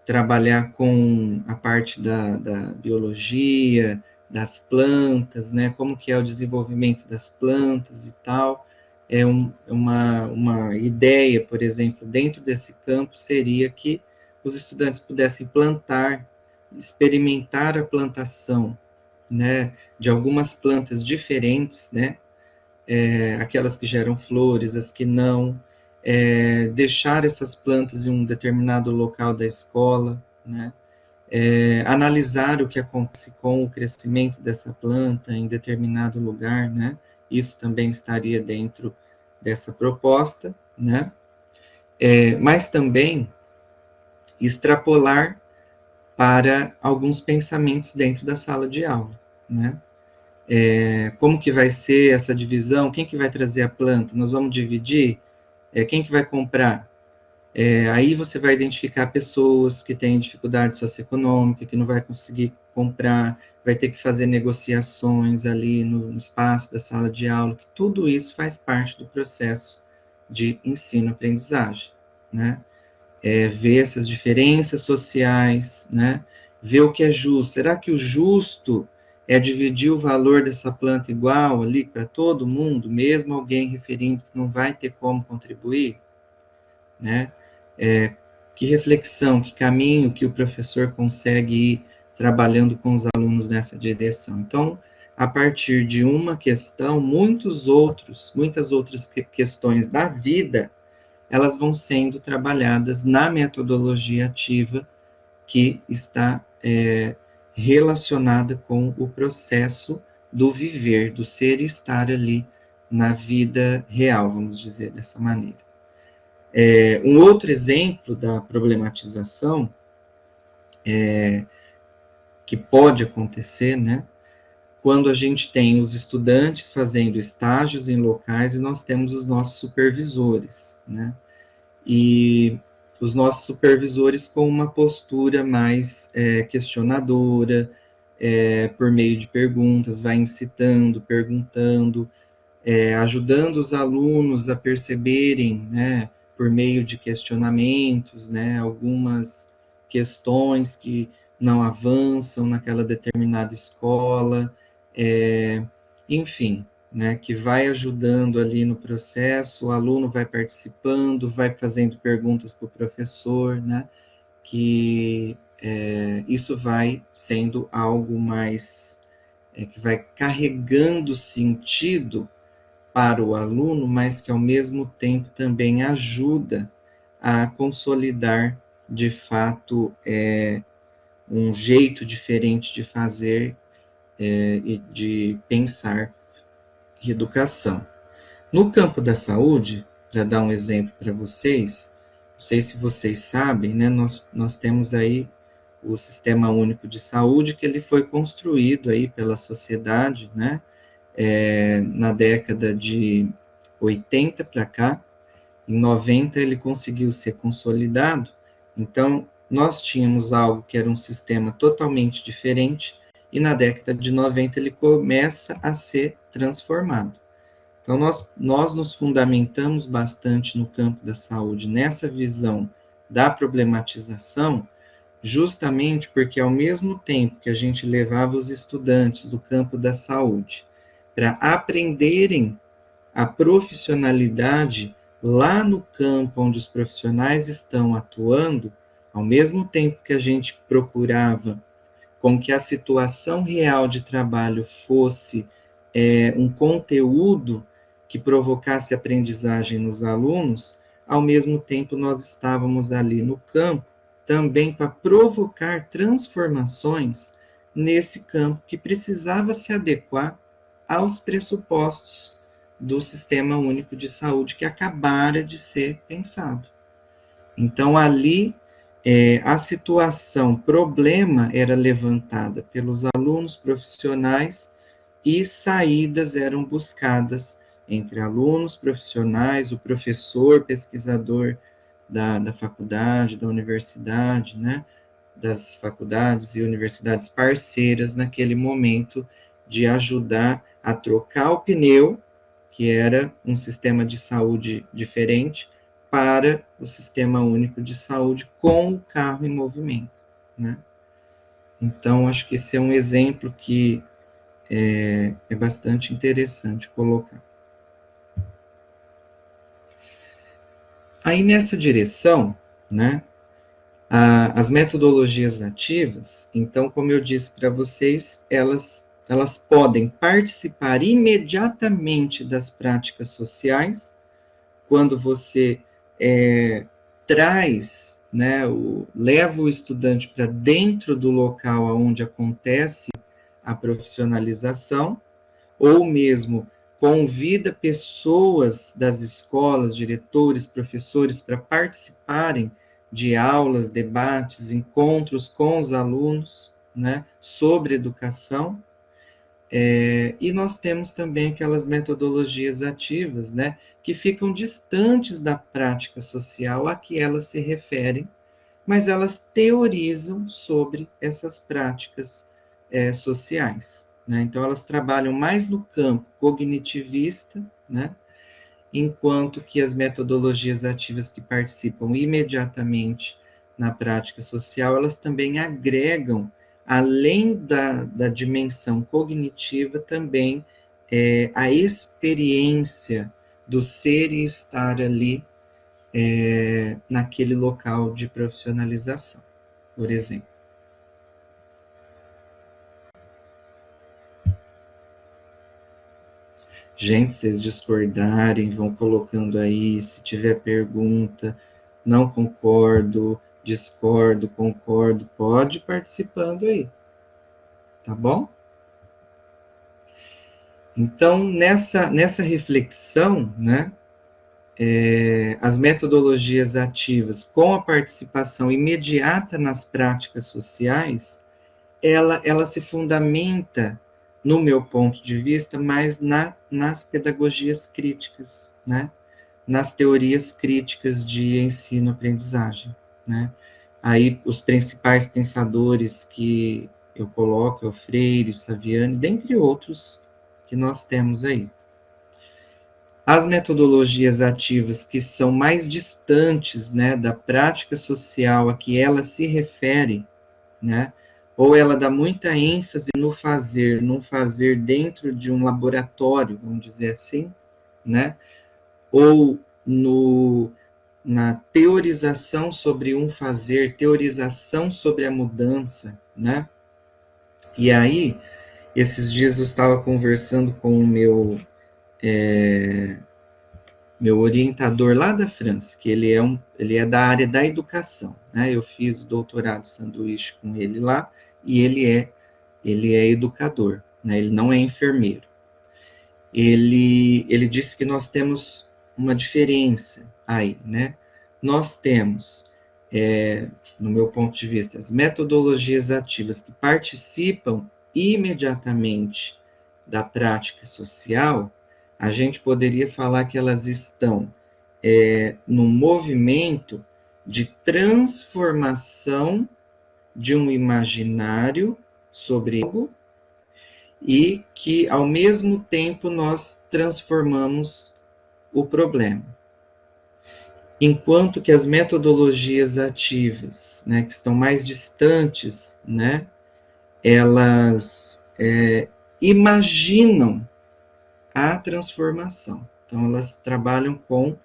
Speaker 6: trabalhar com a parte da biologia, das plantas, né, como que é o desenvolvimento das plantas e tal, uma ideia, por exemplo, dentro desse campo seria que os estudantes pudessem plantar, experimentar a plantação, né, de algumas plantas diferentes, né, aquelas que geram flores, as que não, deixar essas plantas em um determinado local da escola, né, analisar o que acontece com o crescimento dessa planta em determinado lugar, né, isso também estaria dentro dessa proposta, né, mas também extrapolar para alguns pensamentos dentro da sala de aula, né? Como que vai ser essa divisão? Quem que vai trazer a planta? Nós vamos dividir? Quem que vai comprar? Aí você vai identificar pessoas que têm dificuldade socioeconômica, que não vai conseguir comprar, vai ter que fazer negociações ali no espaço da sala de aula, que tudo isso faz parte do processo de ensino-aprendizagem, né? Ver essas diferenças sociais, né? Ver o que é justo. Será que o justo é dividir o valor dessa planta igual ali para todo mundo, mesmo alguém referindo que não vai ter como contribuir, né? Que reflexão, que caminho que o professor consegue ir trabalhando com os alunos nessa direção. Então, a partir de uma questão, muitas outras questões da vida, elas vão sendo trabalhadas na metodologia ativa que está relacionada com o processo do viver, do ser e estar ali na vida real, vamos dizer dessa maneira. Um outro exemplo da problematização que pode acontecer, né, quando a gente tem os estudantes fazendo estágios em locais e nós temos os nossos supervisores, né, e os nossos supervisores com uma postura mais questionadora, por meio de perguntas, vai incitando, perguntando, ajudando os alunos a perceberem, né, por meio de questionamentos, né, algumas questões que não avançam naquela determinada escola, enfim, né, que vai ajudando ali no processo, o aluno vai participando, vai fazendo perguntas para o professor, né, que isso vai sendo algo mais, que vai carregando sentido para o aluno, mas que ao mesmo tempo também ajuda a consolidar, de fato, um jeito diferente de fazer e de pensar educação. No campo da saúde, para dar um exemplo para vocês, não sei se vocês sabem, né, nós temos aí o Sistema Único de Saúde, que ele foi construído aí pela sociedade, né, na década de 80 para cá. Em 90 ele conseguiu ser consolidado, então nós tínhamos algo que era um sistema totalmente diferente, e na década de 90 ele começa a ser transformado. Então nós nos fundamentamos bastante no campo da saúde, nessa visão da problematização, justamente porque ao mesmo tempo que a gente levava os estudantes do campo da saúde para aprenderem a profissionalidade lá no campo onde os profissionais estão atuando, ao mesmo tempo que a gente procurava com que a situação real de trabalho fosse um conteúdo que provocasse aprendizagem nos alunos, ao mesmo tempo nós estávamos ali no campo também para provocar transformações nesse campo que precisava se adequar aos pressupostos do Sistema Único de Saúde que acabara de ser pensado. Então, ali, a situação, problema era levantada pelos alunos profissionais e saídas eram buscadas entre alunos profissionais, o professor, pesquisador da faculdade, da universidade, né, das faculdades e universidades parceiras naquele momento de ajudar a trocar o pneu, que era um sistema de saúde diferente, para o Sistema Único de Saúde com o carro em movimento, né? Então, acho que esse é um exemplo que é bastante interessante colocar. Aí, nessa direção, né, As metodologias ativas, então, como eu disse para vocês, elas podem participar imediatamente das práticas sociais, quando você traz, né, leva o estudante para dentro do local onde acontece a profissionalização, ou mesmo convida pessoas das escolas, diretores, professores, para participarem de aulas, debates, encontros com os alunos, né, sobre educação. E nós temos também aquelas metodologias ativas, né, que ficam distantes da prática social a que elas se referem, mas elas teorizam sobre essas práticas sociais, né? Então, elas trabalham mais no campo cognitivista, né? Enquanto que as metodologias ativas que participam imediatamente na prática social, elas também agregam, além da dimensão cognitiva, também a experiência do ser e estar ali naquele local de profissionalização, por exemplo. Gente, se vocês discordarem, vão colocando aí, se tiver pergunta, não concordo, discordo, concordo, pode ir participando aí, tá bom? Então, nessa reflexão, né, as metodologias ativas com a participação imediata nas práticas sociais, ela se fundamenta, no meu ponto de vista, mais nas pedagogias críticas, né? Nas teorias críticas de ensino-aprendizagem, né? Aí, os principais pensadores que eu coloco é o Freire, o Saviani, dentre outros que nós temos aí. As metodologias ativas que são mais distantes, né, da prática social a que ela se refere, né, ou ela dá muita ênfase no fazer dentro de um laboratório, vamos dizer assim, né, ou na teorização sobre um fazer, teorização sobre a mudança, né. E aí, esses dias eu estava conversando com o meu orientador lá da França, que ele é da área da educação, né? Eu fiz o doutorado sanduíche com ele lá, e ele é educador, né? Ele não é enfermeiro. Ele disse que nós temos uma diferença aí, né? Nós temos, no meu ponto de vista, as metodologias ativas que participam imediatamente da prática social. A gente poderia falar que elas estão num movimento de transformação de um imaginário sobre algo, e que, ao mesmo tempo, nós transformamos o problema. Enquanto que as metodologias ativas, né, que estão mais distantes, né, elas imaginam a transformação. Então, elas trabalham com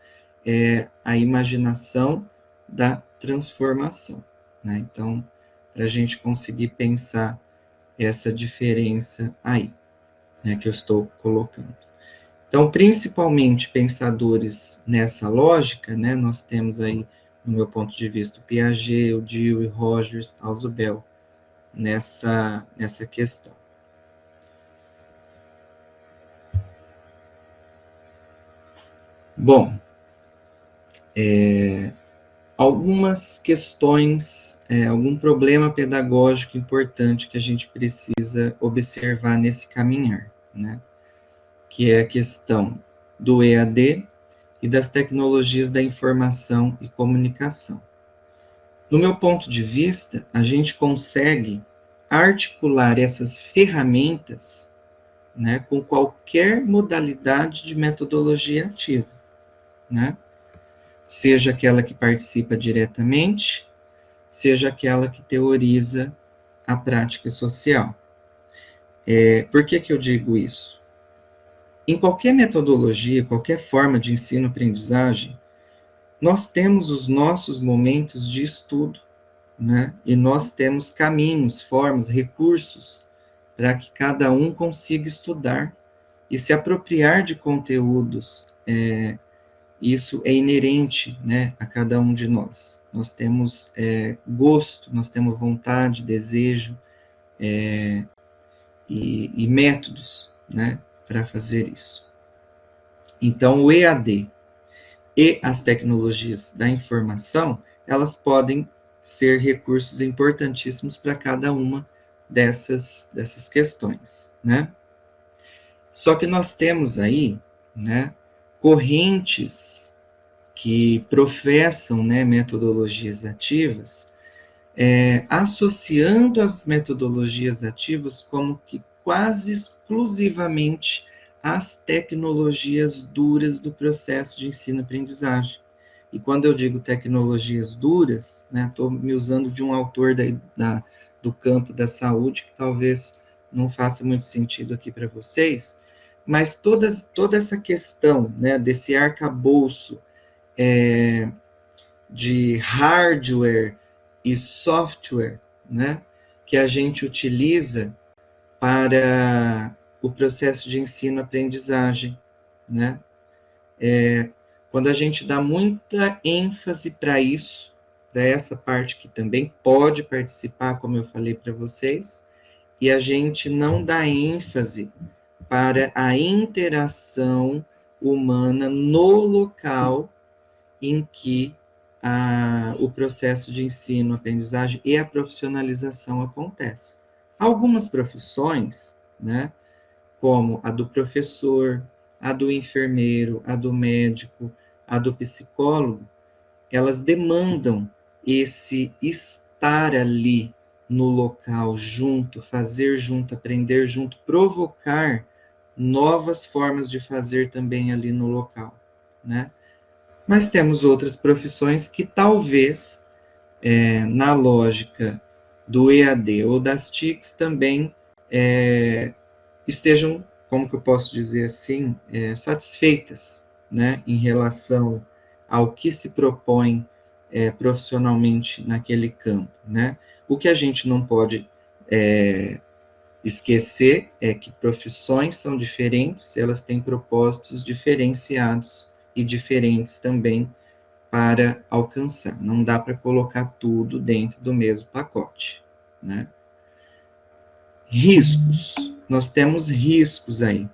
Speaker 6: a imaginação da transformação, né? Então, para a gente conseguir pensar essa diferença aí, né, que eu estou colocando. Então, principalmente pensadores nessa lógica, né, nós temos aí, no meu ponto de vista, o Piaget, o Dewey, Rogers, Ausubel, nessa questão. Bom, algumas questões, algum problema pedagógico importante que a gente precisa observar nesse caminhar, né? Que é a questão do EAD e das tecnologias da informação e comunicação. No meu ponto de vista, a gente consegue articular essas ferramentas, né, com qualquer modalidade de metodologia ativa, né? Seja aquela que participa diretamente, seja aquela que teoriza a prática social. Por que eu digo isso? Em qualquer metodologia, qualquer forma de ensino-aprendizagem, nós temos os nossos momentos de estudo, né? E nós temos caminhos, formas, recursos para que cada um consiga estudar e se apropriar de conteúdos. Isso é inerente, né, a cada um de nós. Nós temos gosto, nós temos vontade, desejo e métodos, né, para fazer isso. Então, o EAD e as tecnologias da informação, elas podem ser recursos importantíssimos para cada uma dessas questões, né? Só que nós temos aí, né, correntes que professam, né, metodologias ativas, associando as metodologias ativas como que quase exclusivamente as tecnologias duras do processo de ensino-aprendizagem. E quando eu digo tecnologias duras, estou me usando de um autor do campo da saúde, que talvez não faça muito sentido aqui para vocês, mas toda essa questão, né, desse arcabouço de hardware e software, né, que a gente utiliza para o processo de ensino-aprendizagem, né? Quando a gente dá muita ênfase para isso, para essa parte que também pode participar, como eu falei para vocês, e a gente não dá ênfase para a interação humana no local em que o processo de ensino, aprendizagem e a profissionalização acontece. Algumas profissões, né, como a do professor, a do enfermeiro, a do médico, a do psicólogo, elas demandam esse estar ali no local, junto, fazer junto, aprender junto, provocar novas formas de fazer também ali no local, né? Mas temos outras profissões que talvez, na lógica do EAD ou das TICs, também estejam, como que eu posso dizer assim, satisfeitas, né, em relação ao que se propõe profissionalmente naquele campo, né? O que a gente não pode esquecer é que profissões são diferentes, elas têm propósitos diferenciados e diferentes também para alcançar. Não dá para colocar tudo dentro do mesmo pacote, né? Riscos. Nós temos riscos aí,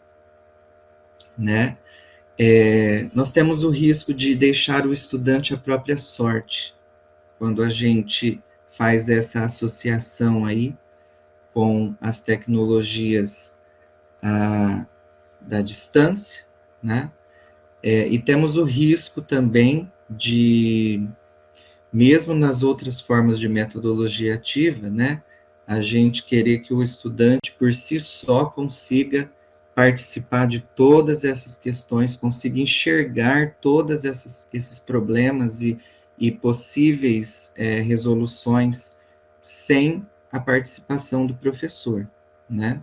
Speaker 6: né? Nós temos o risco de deixar o estudante à própria sorte, quando a gente faz essa associação aí com as tecnologias da distância, né? E temos o risco também de, mesmo nas outras formas de metodologia ativa, né, a gente querer que o estudante por si só consiga participar de todas essas questões, consiga enxergar todos esses problemas e possíveis resoluções sem a participação do professor, né?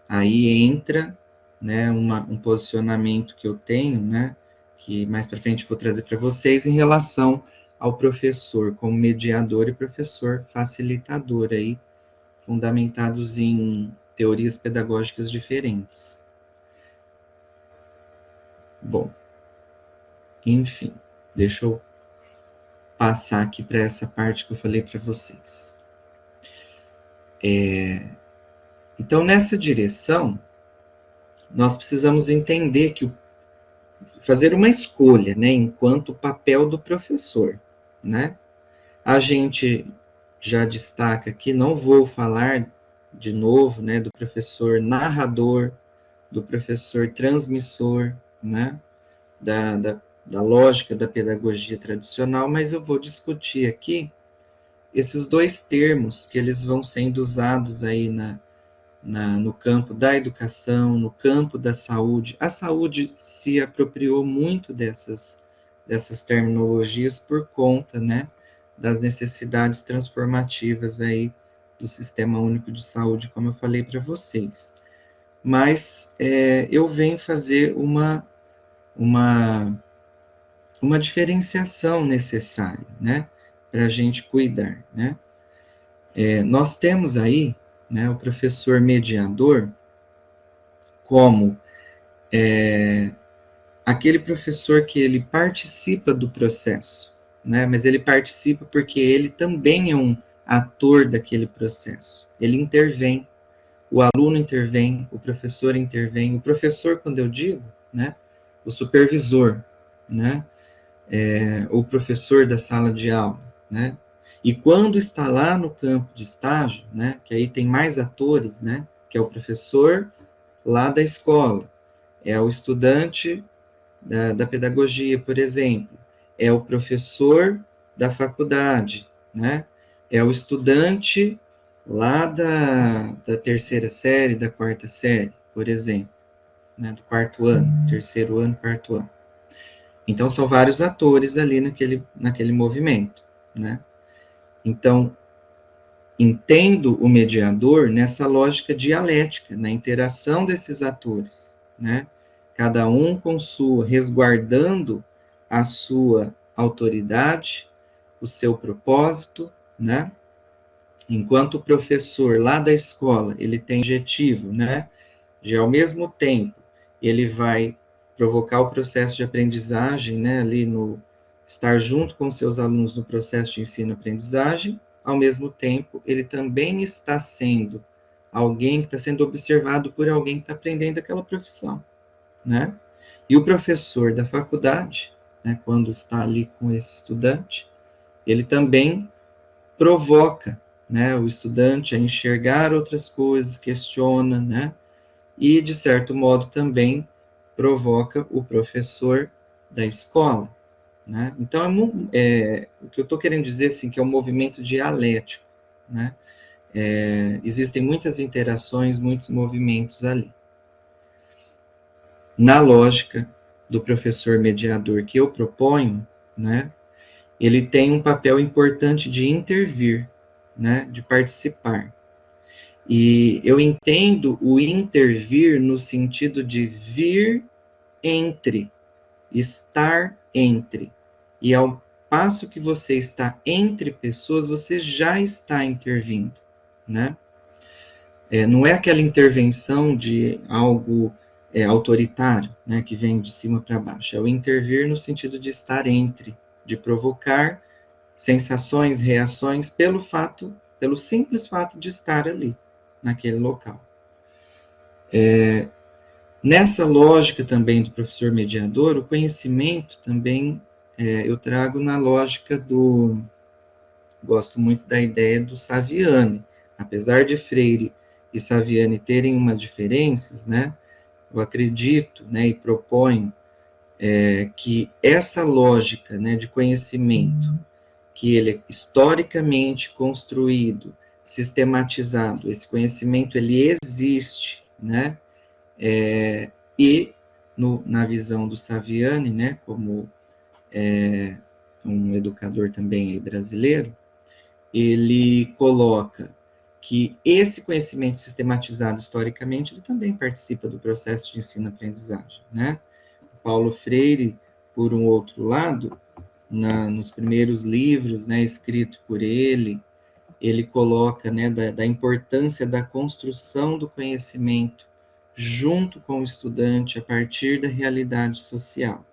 Speaker 6: Aí entra, né, um posicionamento que eu tenho, né, que mais para frente vou trazer para vocês, em relação ao professor como mediador e professor facilitador, aí, fundamentados em teorias pedagógicas diferentes. Bom, enfim, deixa eu passar aqui para essa parte que eu falei para vocês. Então, nessa direção, nós precisamos entender que fazer uma escolha, né, enquanto papel do professor, né? A gente já destaca aqui, não vou falar de novo, né, do professor narrador, do professor transmissor, né, da lógica da pedagogia tradicional, mas eu vou discutir aqui esses dois termos que eles vão sendo usados aí no campo da educação, no campo da saúde. A saúde se apropriou muito dessas terminologias por conta, né, das necessidades transformativas aí do Sistema Único de Saúde, como eu falei para vocês. Mas eu venho fazer uma diferenciação necessária, né, para a gente cuidar, né? nós temos aí, né, o professor mediador como aquele professor que ele participa do processo, né, mas ele participa porque ele também é um ator daquele processo. Ele intervém, o aluno intervém, o professor intervém. O professor, quando eu digo, né, o supervisor, né, o professor da sala de aula, né, e quando está lá no campo de estágio, né, que aí tem mais atores, né, que é o professor lá da escola, é o estudante da pedagogia, por exemplo, é o professor da faculdade, né, é o estudante lá da terceira série, da quarta série, por exemplo, né, do quarto ano, terceiro ano, quarto ano. Então, são vários atores ali naquele movimento, né? Então, entendo o mediador nessa lógica dialética, na interação desses atores, né? Cada um com sua, resguardando a sua autoridade, o seu propósito, né? Enquanto o professor lá da escola, ele tem objetivo, né? De ao mesmo tempo, ele vai provocar o processo de aprendizagem, né? Ali no estar junto com seus alunos no processo de ensino-aprendizagem, ao mesmo tempo, ele também está sendo alguém que está sendo observado por alguém que está aprendendo aquela profissão, né? E o professor da faculdade, né, quando está ali com esse estudante, ele também provoca, né, o estudante a enxergar outras coisas, questiona, né? E, de certo modo, também provoca o professor da escola, né? Então, o que eu estou querendo dizer, assim, que é um movimento dialético, né? Existem muitas interações, muitos movimentos ali. Na lógica do professor mediador que eu proponho, né? Ele tem um papel importante de intervir, né? De participar. E eu entendo o intervir no sentido de vir entre, estar entre. E ao passo que você está entre pessoas, você já está intervindo, né? Não é aquela intervenção de algo autoritário, né, que vem de cima para baixo. É o intervir no sentido de estar entre, de provocar sensações, reações pelo simples fato de estar ali, naquele local. Nessa lógica também do professor mediador, o conhecimento também eu trago na lógica gosto muito da ideia do Saviani. Apesar de Freire e Saviani terem umas diferenças, né, eu acredito, né, e proponho que essa lógica, né, de conhecimento, que ele é historicamente construído, sistematizado, esse conhecimento ele existe, né, e na visão do Saviani, né, como um educador também brasileiro, ele coloca que esse conhecimento sistematizado historicamente, ele também participa do processo de ensino-aprendizagem, né? Paulo Freire, por um outro lado, nos primeiros livros, né, escrito por ele coloca, né, da importância da construção do conhecimento junto com o estudante a partir da realidade social.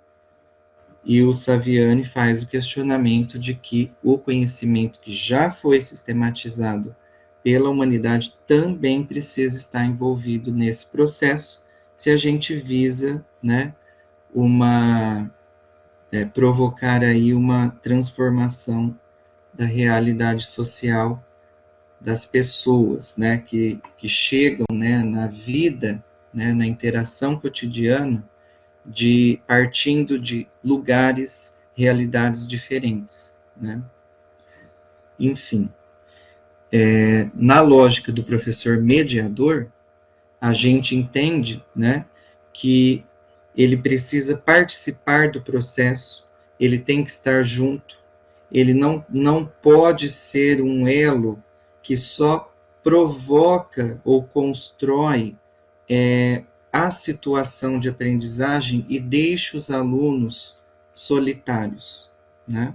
Speaker 6: E o Saviani faz o questionamento de que o conhecimento que já foi sistematizado pela humanidade também precisa estar envolvido nesse processo, se a gente visa, né, provocar aí uma transformação da realidade social das pessoas, né, que chegam, né, na vida, né, na interação cotidiana, partindo de lugares, realidades diferentes, né? Enfim, na lógica do professor mediador, a gente entende, né, que ele precisa participar do processo, ele tem que estar junto, ele não pode ser um elo que só provoca ou constrói a situação de aprendizagem e deixa os alunos solitários, né?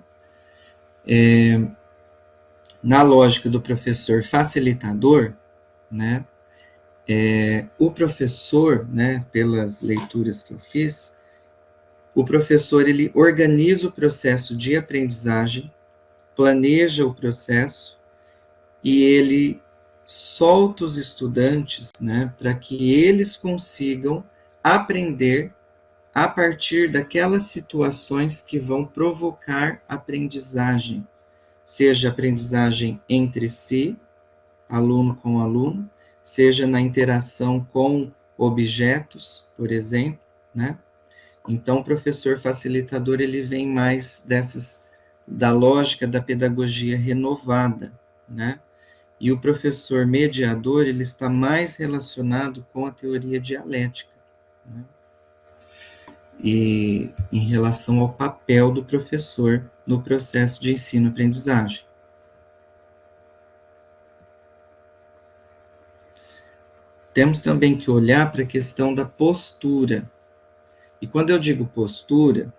Speaker 6: na lógica do professor facilitador, né, o professor, né, pelas leituras que eu fiz, o professor ele organiza o processo de aprendizagem, planeja o processo e ele solta os estudantes, né, para que eles consigam aprender a partir daquelas situações que vão provocar aprendizagem, seja aprendizagem entre si, aluno com aluno, seja na interação com objetos, por exemplo, né? Então, o professor facilitador, ele vem mais da lógica da pedagogia renovada, né? E o professor mediador, ele está mais relacionado com a teoria dialética, né? E em relação ao papel do professor no processo de ensino-aprendizagem. Temos também que olhar para a questão da postura. E quando eu digo postura,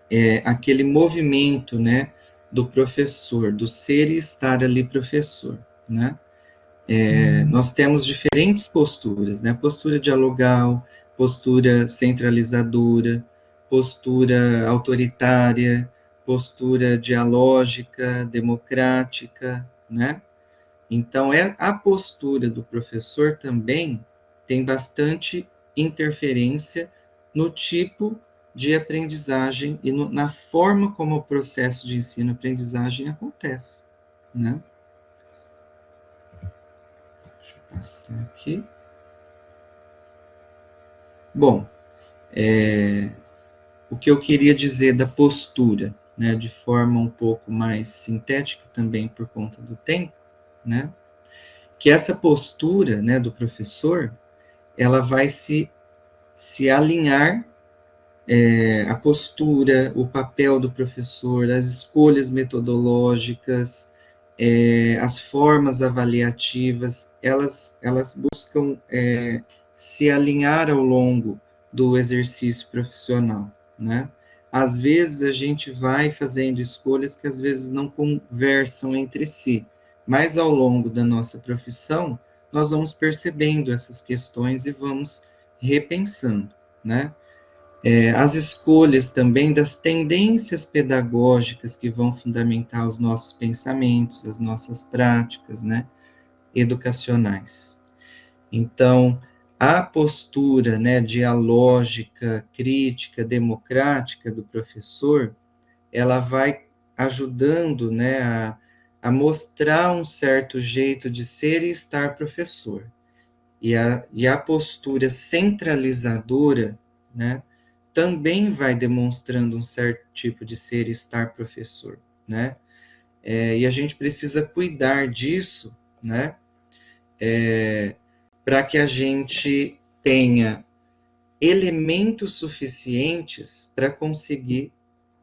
Speaker 6: é aquele movimento, né, do professor, do ser e estar ali professor, né? Nós temos diferentes posturas, né? Postura dialogal, postura centralizadora, postura autoritária, postura dialógica, democrática, né? Então, a postura do professor também tem bastante interferência no tipo de aprendizagem e na forma como o processo de ensino-aprendizagem acontece, né? Deixa eu passar aqui. Bom, o que eu queria dizer da postura, né, de forma um pouco mais sintética também por conta do tempo, né, que essa postura, né, do professor, ela vai se alinhar, a postura, o papel do professor, as escolhas metodológicas, as formas avaliativas, elas buscam se alinhar ao longo do exercício profissional, né? Às vezes a gente vai fazendo escolhas que às vezes não conversam entre si, mas ao longo da nossa profissão, nós vamos percebendo essas questões e vamos repensando, né? As escolhas também das tendências pedagógicas que vão fundamentar os nossos pensamentos, as nossas práticas, né, educacionais. Então, a postura, né, dialógica, crítica, democrática do professor, ela vai ajudando, né, a mostrar um certo jeito de ser e estar professor. E a postura centralizadora, né, também vai demonstrando um certo tipo de ser e estar professor, né? E a gente precisa cuidar disso, né? Para que a gente tenha elementos suficientes para conseguir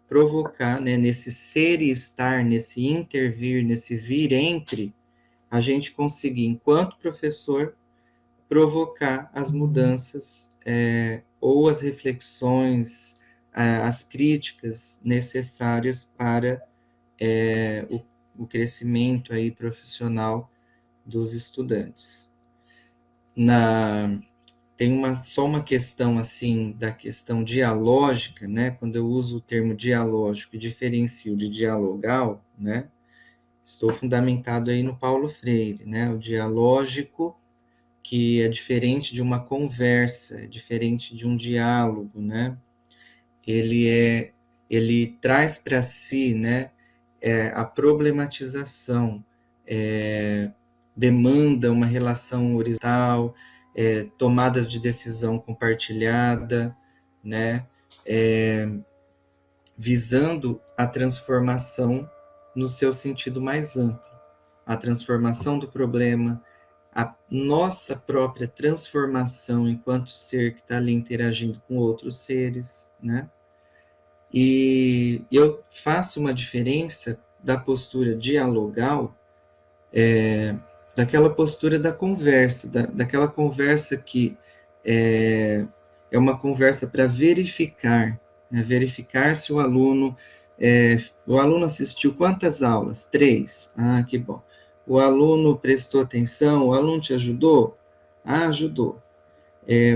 Speaker 6: provocar, né, nesse ser e estar, nesse intervir, nesse vir entre, a gente conseguir, enquanto professor, provocar as mudanças ou as reflexões, as críticas necessárias para o crescimento aí profissional dos estudantes. Tem só uma questão assim, da questão dialógica, né? Quando eu uso o termo dialógico e diferencio de dialogal, né? Estou fundamentado aí no Paulo Freire, né? O dialógico, que é diferente de uma conversa, é diferente de um diálogo, né? Ele traz para si, né, a problematização, demanda uma relação horizontal, tomadas de decisão compartilhada, né, visando a transformação no seu sentido mais amplo, a transformação do problema, a nossa própria transformação enquanto ser que está ali interagindo com outros seres, né? E eu faço uma diferença da postura dialogal, daquela postura da conversa, daquela conversa que é uma conversa para verificar, né? Verificar se o aluno O aluno assistiu quantas aulas? 3. Ah, que bom. O aluno prestou atenção? O aluno te ajudou? Ah, ajudou.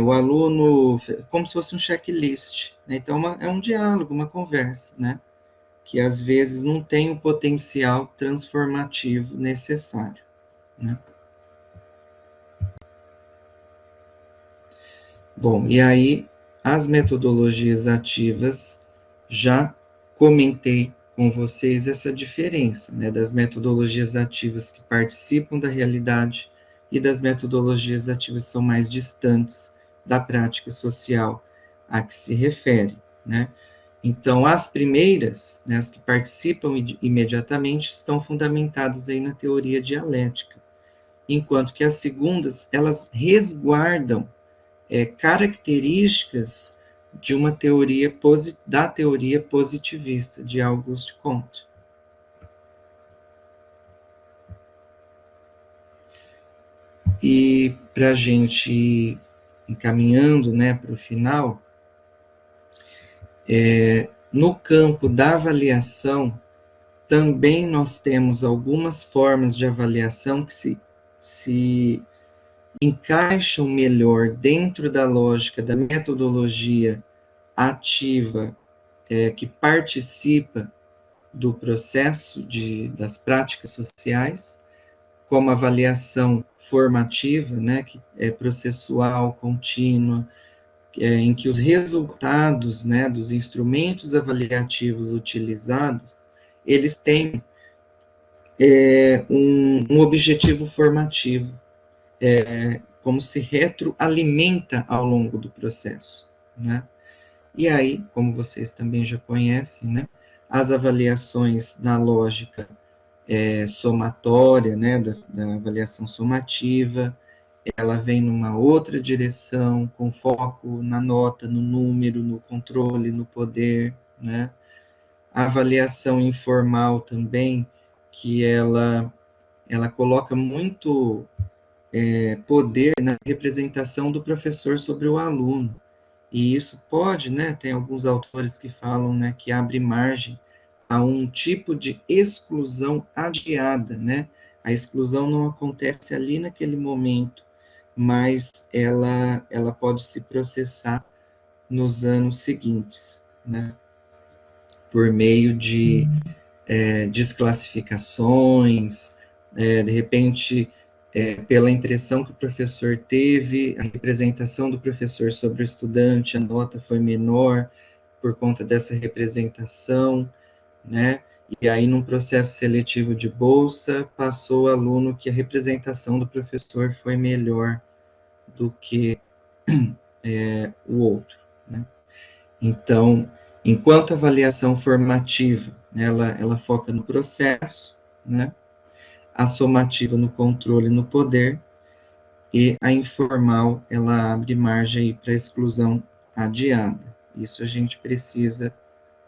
Speaker 6: O aluno, como se fosse um checklist, né? Então, é um diálogo, uma conversa, né? Que às vezes não tem o potencial transformativo necessário, né? Bom, e aí, as metodologias ativas, já comentei com vocês essa diferença, né, das metodologias ativas que participam da realidade e das metodologias ativas que são mais distantes da prática social a que se refere, né. Então, as primeiras, né, as que participam imediatamente, estão fundamentadas aí na teoria dialética, enquanto que as segundas, elas resguardam características de uma teoria da teoria positivista de Auguste Comte. E para a gente ir encaminhando, né, para o final, no campo da avaliação, também nós temos algumas formas de avaliação que se encaixam melhor dentro da lógica da metodologia ativa que participa do processo das práticas sociais, como avaliação formativa, né, que é processual, contínua, em que os resultados, né, dos instrumentos avaliativos utilizados, eles têm um objetivo formativo, como se retroalimenta ao longo do processo, né? E aí, como vocês também já conhecem, né, as avaliações na lógica somatória, né, da avaliação somativa, ela vem numa outra direção, com foco na nota, no número, no controle, no poder, né? A avaliação informal também, que ela coloca muito poder na representação do professor sobre o aluno. E isso pode, né, tem alguns autores que falam, né, que abre margem a um tipo de exclusão adiada, né? A exclusão não acontece ali naquele momento, mas ela pode se processar nos anos seguintes, né? Por meio de desclassificações, de repente, pela impressão que o professor teve, a representação do professor sobre o estudante, a nota foi menor por conta dessa representação, né? E aí, num processo seletivo de bolsa, passou o aluno que a representação do professor foi melhor do que o outro, né? Então, enquanto a avaliação formativa, ela foca no processo, né? A somativa no controle e no poder, e a informal, ela abre margem para exclusão adiada. Isso a gente precisa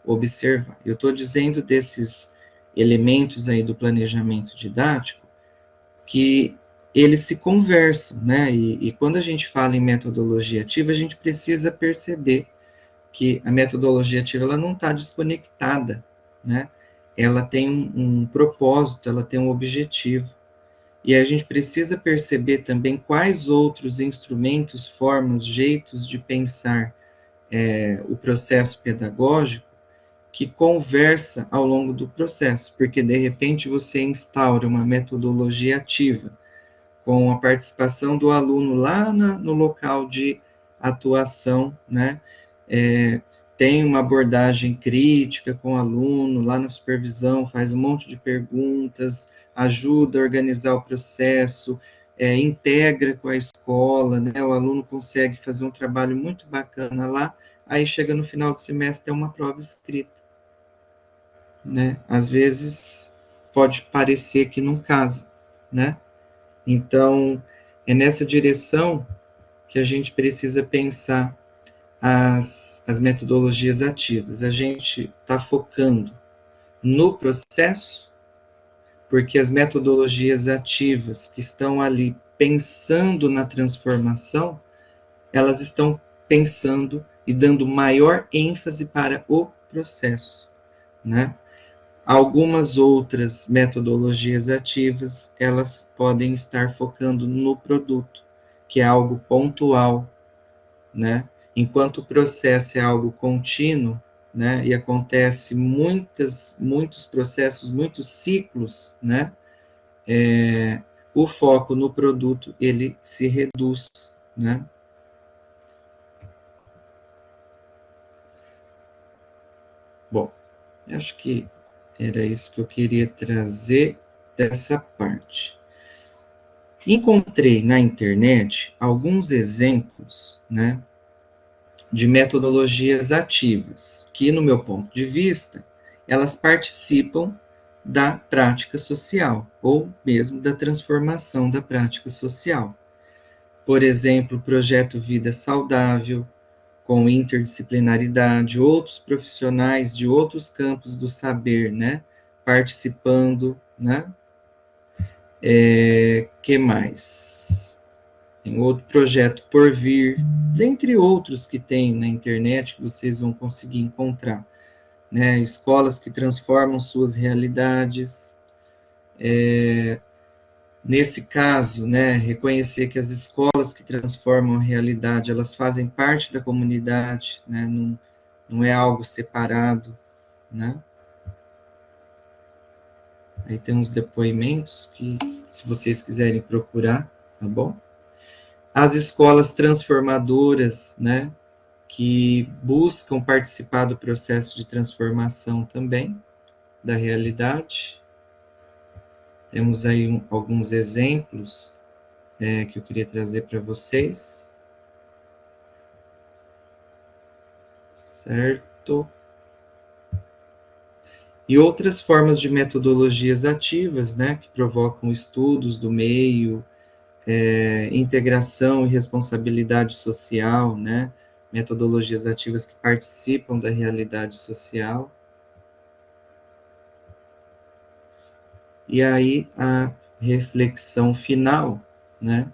Speaker 6: observar. Eu estou dizendo desses elementos aí do planejamento didático que eles se conversam, né? E quando a gente fala em metodologia ativa, a gente precisa perceber que a metodologia ativa ela não está desconectada, né? Ela tem um propósito, ela tem um objetivo. E a gente precisa perceber também quais outros instrumentos, formas, jeitos de pensar o processo pedagógico que conversa ao longo do processo, porque de repente você instaura uma metodologia ativa com a participação do aluno lá no local de atuação, né? Tem uma abordagem crítica com o aluno lá na supervisão, faz um monte de perguntas, ajuda a organizar o processo, integra com a escola, né? O aluno consegue fazer um trabalho muito bacana lá, aí chega no final do semestre é uma prova escrita, né? Às vezes pode parecer que não casa, né? Então, é nessa direção que a gente precisa pensar as metodologias ativas. A gente está focando no processo, porque as metodologias ativas que estão ali pensando na transformação, elas estão pensando e dando maior ênfase para o processo. né? Algumas outras metodologias ativas, elas podem estar focando no produto, que é algo pontual, né? Enquanto o processo é algo contínuo, né? E acontece muitos processos, muitos ciclos, né? O foco no produto, ele se reduz, né? Bom, acho que era isso que eu queria trazer dessa parte. Encontrei na internet alguns exemplos, né, de metodologias ativas, que, no meu ponto de vista, elas participam da prática social, ou mesmo da transformação da prática social. Por exemplo, o projeto Vida Saudável, com interdisciplinaridade, outros profissionais de outros campos do saber, né, participando, né? Que mais? Tem outro projeto Por Vir, dentre outros que tem na internet que vocês vão conseguir encontrar, né? Escolas que transformam suas realidades. Nesse caso, né, reconhecer que as escolas que transformam a realidade, elas fazem parte da comunidade, né, não é algo separado, né? Aí tem uns depoimentos que, se vocês quiserem procurar, tá bom? As escolas transformadoras, né, que buscam participar do processo de transformação também da realidade. Temos aí alguns exemplos que eu queria trazer para vocês. Certo? E outras formas de metodologias ativas, né, que provocam estudos do meio, integração e responsabilidade social, né, metodologias ativas que participam da realidade social. E aí a reflexão final, né,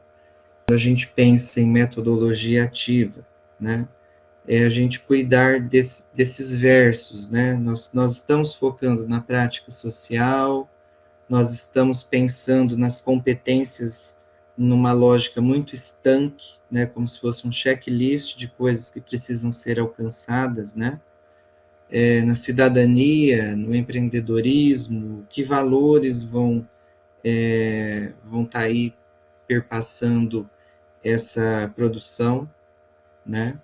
Speaker 6: quando a gente pensa em metodologia ativa, né, é a gente cuidar desses versos, né, nós estamos focando na prática social, nós estamos pensando nas competências numa lógica muito estanque, né, como se fosse um checklist de coisas que precisam ser alcançadas, né, na cidadania, no empreendedorismo, que valores vão estar aí perpassando essa produção, né,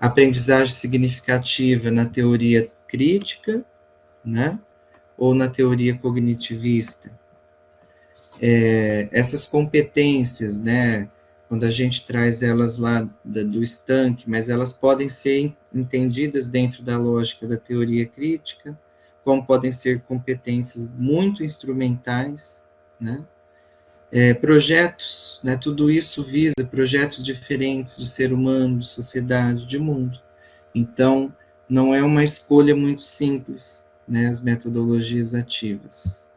Speaker 6: aprendizagem significativa na teoria crítica, né, ou na teoria cognitivista. Essas competências, né, quando a gente traz elas lá do estanque, mas elas podem ser entendidas dentro da lógica da teoria crítica, como podem ser competências muito instrumentais, né? Projetos, né, tudo isso visa projetos diferentes de ser humano, de sociedade, de mundo. Então, não é uma escolha muito simples, né, as metodologias ativas.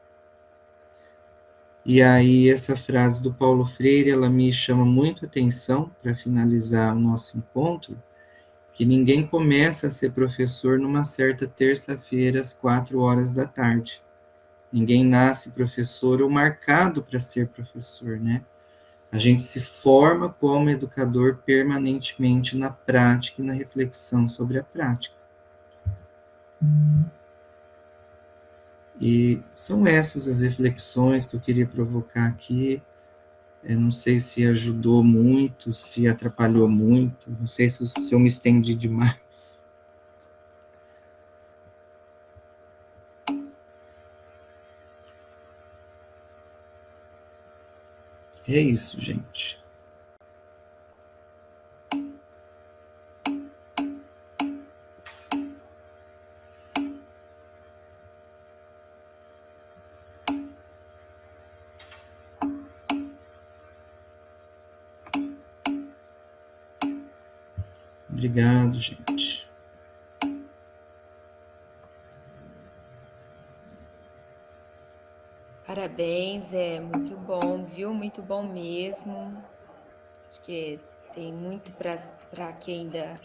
Speaker 6: E aí, essa frase do Paulo Freire, ela me chama muito a atenção para finalizar o nosso encontro, que ninguém começa a ser professor numa certa terça-feira, às 4 horas da tarde. Ninguém nasce professor ou marcado para ser professor, né? A gente se forma como educador permanentemente na prática e na reflexão sobre a prática. E são essas as reflexões que eu queria provocar aqui. Eu não sei se ajudou muito, se atrapalhou muito, não sei se eu me estendi demais. É isso, gente. Obrigado, gente.
Speaker 4: Parabéns, é muito bom, viu? Muito bom mesmo. Acho que tem muito para que ainda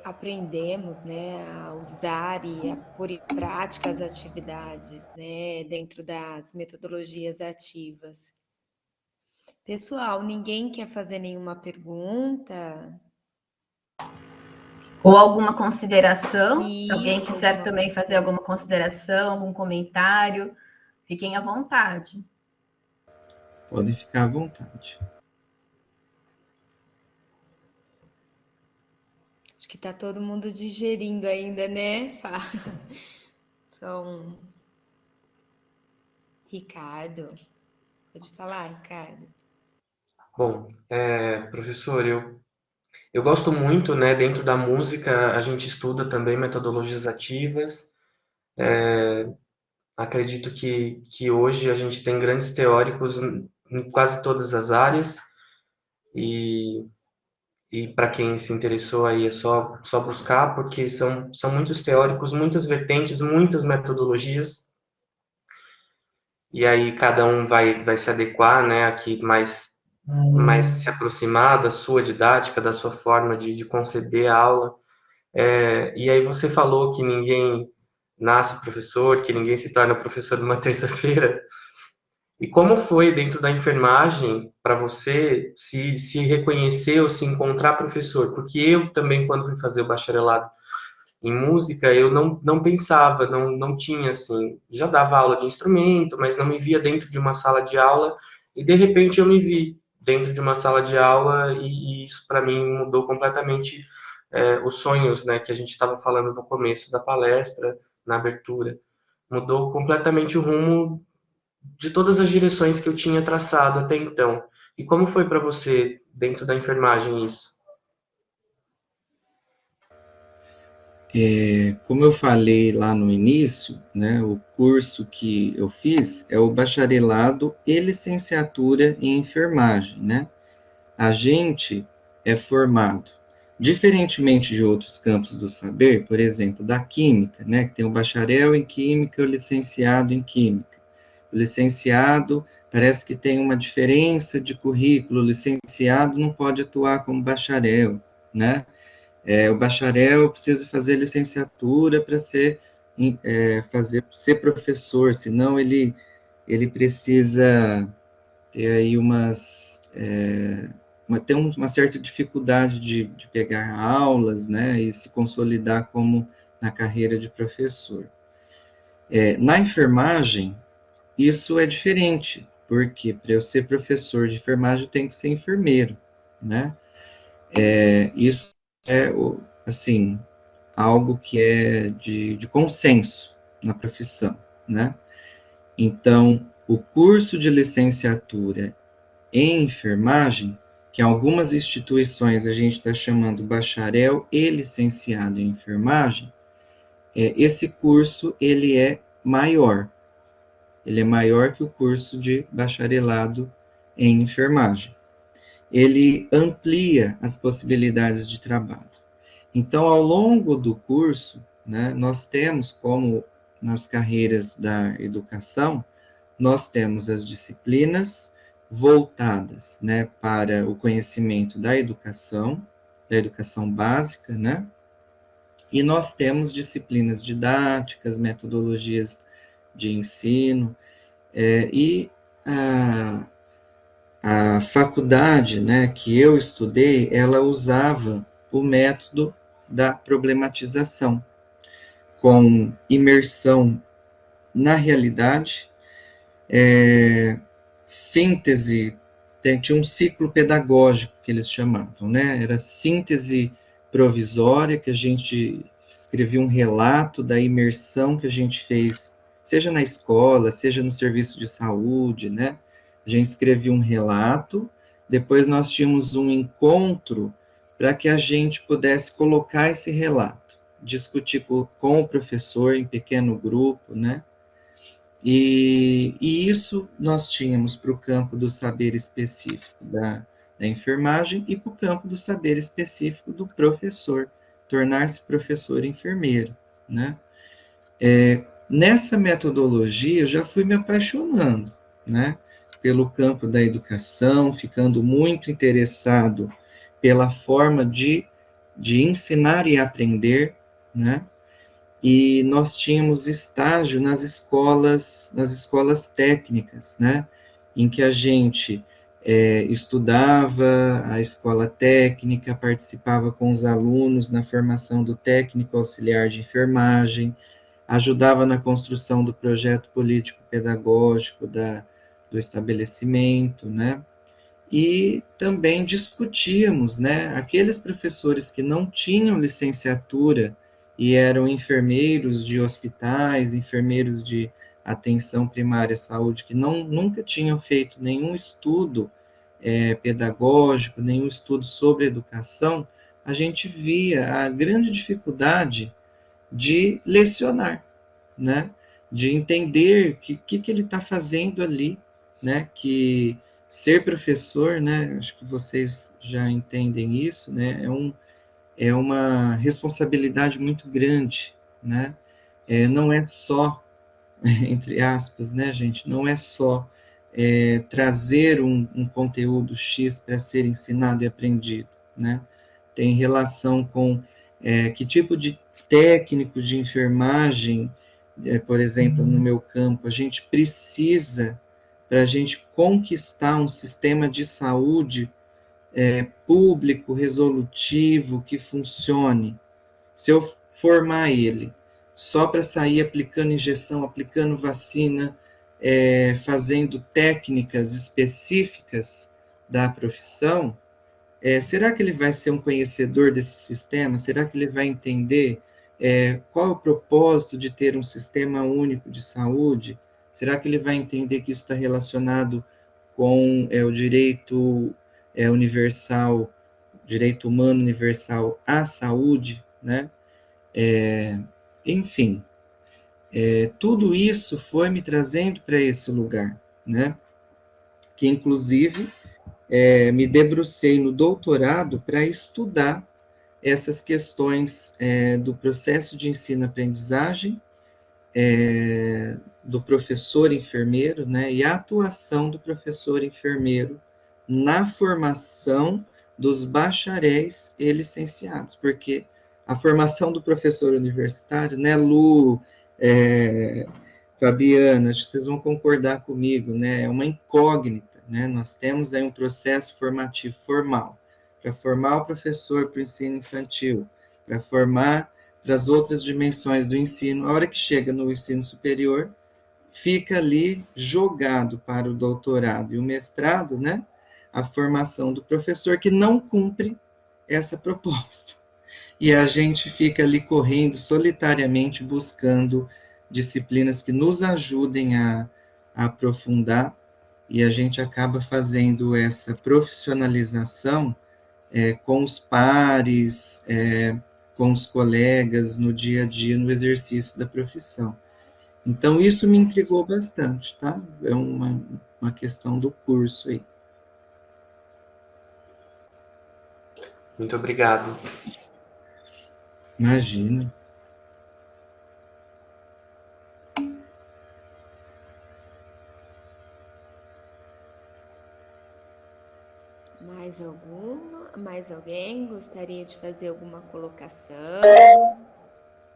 Speaker 4: aprendemos, né, a usar e a pôr em prática as atividades, né, dentro das metodologias ativas. Pessoal, ninguém quer fazer nenhuma pergunta?
Speaker 5: Ou alguma consideração? Se alguém
Speaker 4: Isso,
Speaker 5: quiser
Speaker 4: alguma
Speaker 5: também fazer
Speaker 4: consideração.
Speaker 5: alguma consideração, algum comentário, fiquem à vontade.
Speaker 6: Podem ficar à vontade.
Speaker 4: Acho que está todo mundo digerindo ainda, né, Fá? Ricardo. Pode falar, Ricardo.
Speaker 2: Bom, professor, eu gosto muito, né, dentro da música, a gente estuda também metodologias ativas. Acredito que hoje a gente tem grandes teóricos em quase todas as áreas, e, e para quem se interessou aí é só buscar, porque são muitos teóricos, muitas vertentes, muitas metodologias, e aí cada um vai se adequar, né, aqui mais se aproximar da sua didática, da sua forma de conceber a aula. E aí você falou que ninguém nasce professor, que ninguém se torna professor numa terça-feira. E como foi dentro da enfermagem para você se reconhecer ou se encontrar professor? Porque eu também, quando fui fazer o bacharelado em música, eu não pensava, não tinha assim, já dava aula de instrumento, mas não me via dentro de uma sala de aula, e de repente eu me vi dentro de uma sala de aula, e isso para mim mudou completamente os sonhos, né, que a gente estava falando no começo da palestra, na abertura. Mudou completamente o rumo de todas as direções que eu tinha traçado até então. E como foi para você dentro da enfermagem isso?
Speaker 6: Como eu falei lá no início, né, o curso que eu fiz é o bacharelado e licenciatura em enfermagem, né? A gente é formado, diferentemente de outros campos do saber, por exemplo, da química, né, que tem o bacharel em química e o licenciado em química. O licenciado parece que tem uma diferença de currículo, o licenciado não pode atuar como bacharel, né? O bacharel precisa fazer licenciatura para ser professor, senão ele precisa ter aí ter uma certa dificuldade de pegar aulas, né, e se consolidar como na carreira de professor. Na enfermagem, isso é diferente, porque para eu ser professor de enfermagem, eu tenho que ser enfermeiro, né? Isso é, assim, algo que é de consenso na profissão, né? Então, o curso de licenciatura em enfermagem, que algumas instituições a gente está chamando bacharel e licenciado em enfermagem, esse curso ele é maior. Ele é maior que o curso de bacharelado em enfermagem. Ele amplia as possibilidades de trabalho. Então, ao longo do curso, né, nós temos, como nas carreiras da educação, nós temos as disciplinas voltadas, né, para o conhecimento da educação básica, né, e nós temos disciplinas didáticas, metodologias de ensino, e a faculdade, né, que eu estudei, ela usava o método da problematização, com imersão na realidade, síntese, tinha um ciclo pedagógico que eles chamavam, né? Era síntese provisória, que a gente escrevia um relato da imersão que a gente fez, seja na escola, seja no serviço de saúde, né? A gente escrevia um relato, depois nós tínhamos um encontro para que a gente pudesse colocar esse relato, discutir com o professor em pequeno grupo, né? E isso nós tínhamos para o campo do saber específico da enfermagem e para o campo do saber específico do professor, tornar-se professor enfermeiro, né? Nessa metodologia eu já fui me apaixonando, né, pelo campo da educação, ficando muito interessado pela forma de de ensinar e aprender, né? E nós tínhamos estágio nas escolas técnicas, né? Em que a gente estudava a escola técnica, participava com os alunos na formação do técnico auxiliar de enfermagem, ajudava na construção do projeto político-pedagógico do estabelecimento, né? E também discutíamos, né? Aqueles professores que não tinham licenciatura e eram enfermeiros de hospitais, enfermeiros de atenção primária à saúde, que nunca tinham feito nenhum estudo pedagógico, nenhum estudo sobre educação, a gente via a grande dificuldade de lecionar, né? De entender que ele está fazendo ali, né? Que ser professor, né? Acho que vocês já entendem isso, né? É uma responsabilidade muito grande, né? Não é só, entre aspas, né, gente? Não é só trazer um conteúdo X para ser ensinado e aprendido, né? Tem relação com que tipo de técnico de enfermagem, por exemplo, no meu campo, a gente precisa para a gente conquistar um sistema de saúde público, resolutivo, que funcione. Se eu formar ele só para sair aplicando injeção, aplicando vacina, fazendo técnicas específicas da profissão, será que ele vai ser um conhecedor desse sistema? Será que ele vai entender qual é o propósito de ter um sistema único de saúde? Será que ele vai entender que isso está relacionado com o direito universal, direito humano universal à saúde, né? Enfim, tudo isso foi me trazendo para esse lugar, né? Que inclusive me debrucei no doutorado para estudar essas questões do processo de ensino-aprendizagem, do professor enfermeiro, né, e a atuação do professor enfermeiro na formação dos bacharéis e licenciados, porque a formação do professor universitário, né, Lu, Fabiana, acho que vocês vão concordar comigo, né, é uma incógnita, né, nós temos aí um processo formativo formal, para formar o professor para o ensino infantil, para formar para as outras dimensões do ensino. A hora que chega no ensino superior, fica ali jogado para o doutorado e o mestrado, né? A formação do professor que não cumpre essa proposta. E a gente fica ali correndo solitariamente buscando disciplinas que nos ajudem a aprofundar, e a gente acaba fazendo essa profissionalização com os pares, com os colegas, no dia a dia, no exercício da profissão. Então, isso me intrigou bastante, tá? É uma questão do curso aí.
Speaker 7: Muito obrigado.
Speaker 6: Imagina.
Speaker 4: Mais alguma? Mais alguém gostaria de fazer alguma colocação?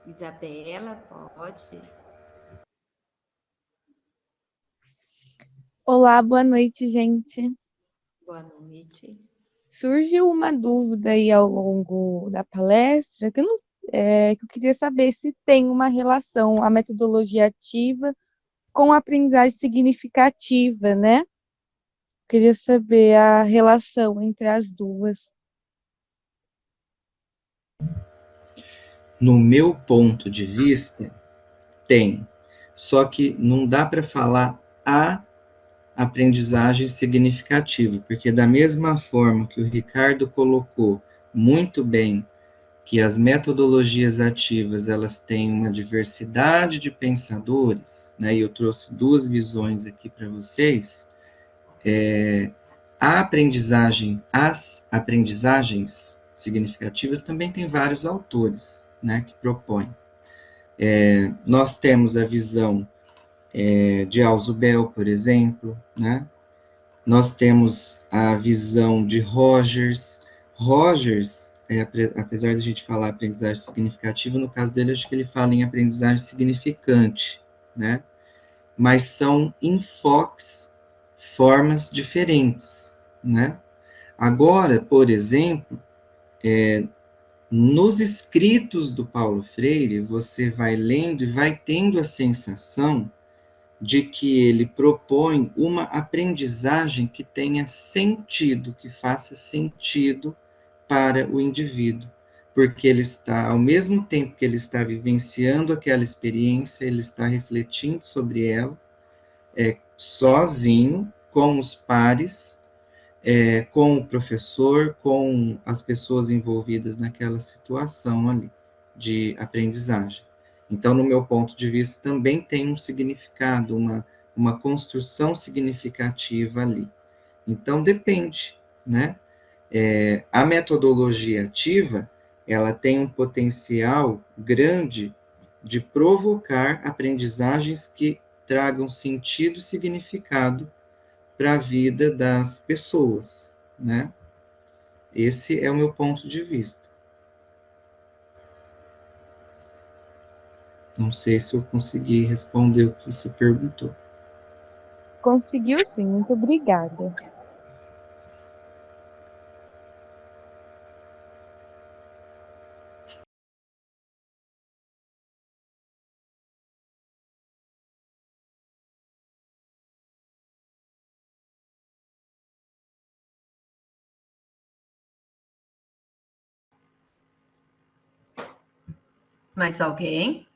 Speaker 4: Isabela, pode.
Speaker 8: Olá, boa noite, gente.
Speaker 4: Boa noite.
Speaker 8: Surgiu uma dúvida aí ao longo da palestra que eu queria saber se tem uma relação a metodologia ativa com a aprendizagem significativa, né? Queria saber a relação entre as duas.
Speaker 6: No meu ponto de vista, tem. Só que não dá para falar a aprendizagem significativa, porque da mesma forma que o Ricardo colocou muito bem que as metodologias ativas elas têm uma diversidade de pensadores, né, e eu trouxe duas visões aqui para vocês, as aprendizagens significativas também tem vários autores, né, que propõem. Nós temos a visão de Alzubel, por exemplo, né? Nós temos a visão de Rogers, Rogers, apesar de a gente falar aprendizagem significativa, no caso dele, acho que ele fala em aprendizagem significante, né? Mas são enfoques, formas diferentes, né? Agora, por exemplo, nos escritos do Paulo Freire, você vai lendo e vai tendo a sensação de que ele propõe uma aprendizagem que tenha sentido, que faça sentido para o indivíduo, porque ele está, ao mesmo tempo que ele está vivenciando aquela experiência, ele está refletindo sobre ela, sozinho, com os pares, com o professor, com as pessoas envolvidas naquela situação ali de aprendizagem. Então, no meu ponto de vista, também tem um significado, uma construção significativa ali. Então, depende, né? A metodologia ativa, ela tem um potencial grande de provocar aprendizagens que tragam sentido e significado para a vida das pessoas, né? Esse é o meu ponto de vista. Não sei se eu consegui responder o que você perguntou.
Speaker 8: Conseguiu sim, muito obrigada.
Speaker 5: Mais alguém?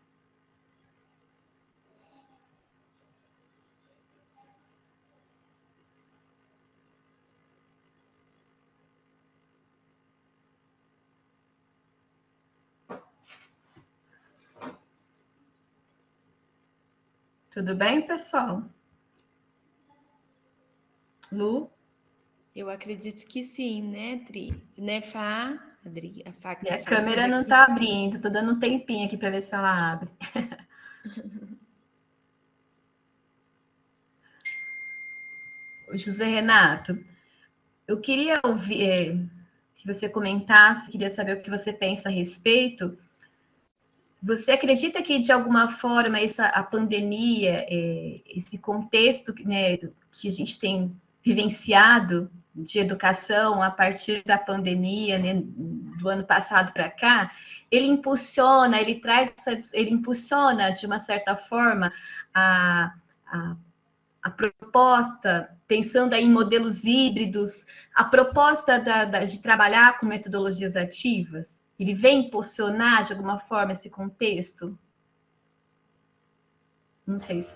Speaker 5: Tudo bem, pessoal? Lu?
Speaker 4: Eu acredito que sim, né, Dri? Né, Fá? Adri, a Fá que
Speaker 5: Minha
Speaker 4: tá falando
Speaker 5: câmera não
Speaker 4: aqui.
Speaker 5: está abrindo, tô dando um tempinho aqui para ver se ela abre. José Renato, eu queria ouvir que você comentasse, queria saber o que você pensa a respeito. Você acredita que, de alguma forma, a pandemia, esse contexto, né, que a gente tem vivenciado de educação a partir da pandemia, né, do ano passado para cá, ele impulsiona, ele impulsiona, de uma certa forma, a proposta, pensando aí em modelos híbridos, a proposta de trabalhar com metodologias ativas? Ele vem impulsionar, de alguma forma, esse contexto? Não sei se...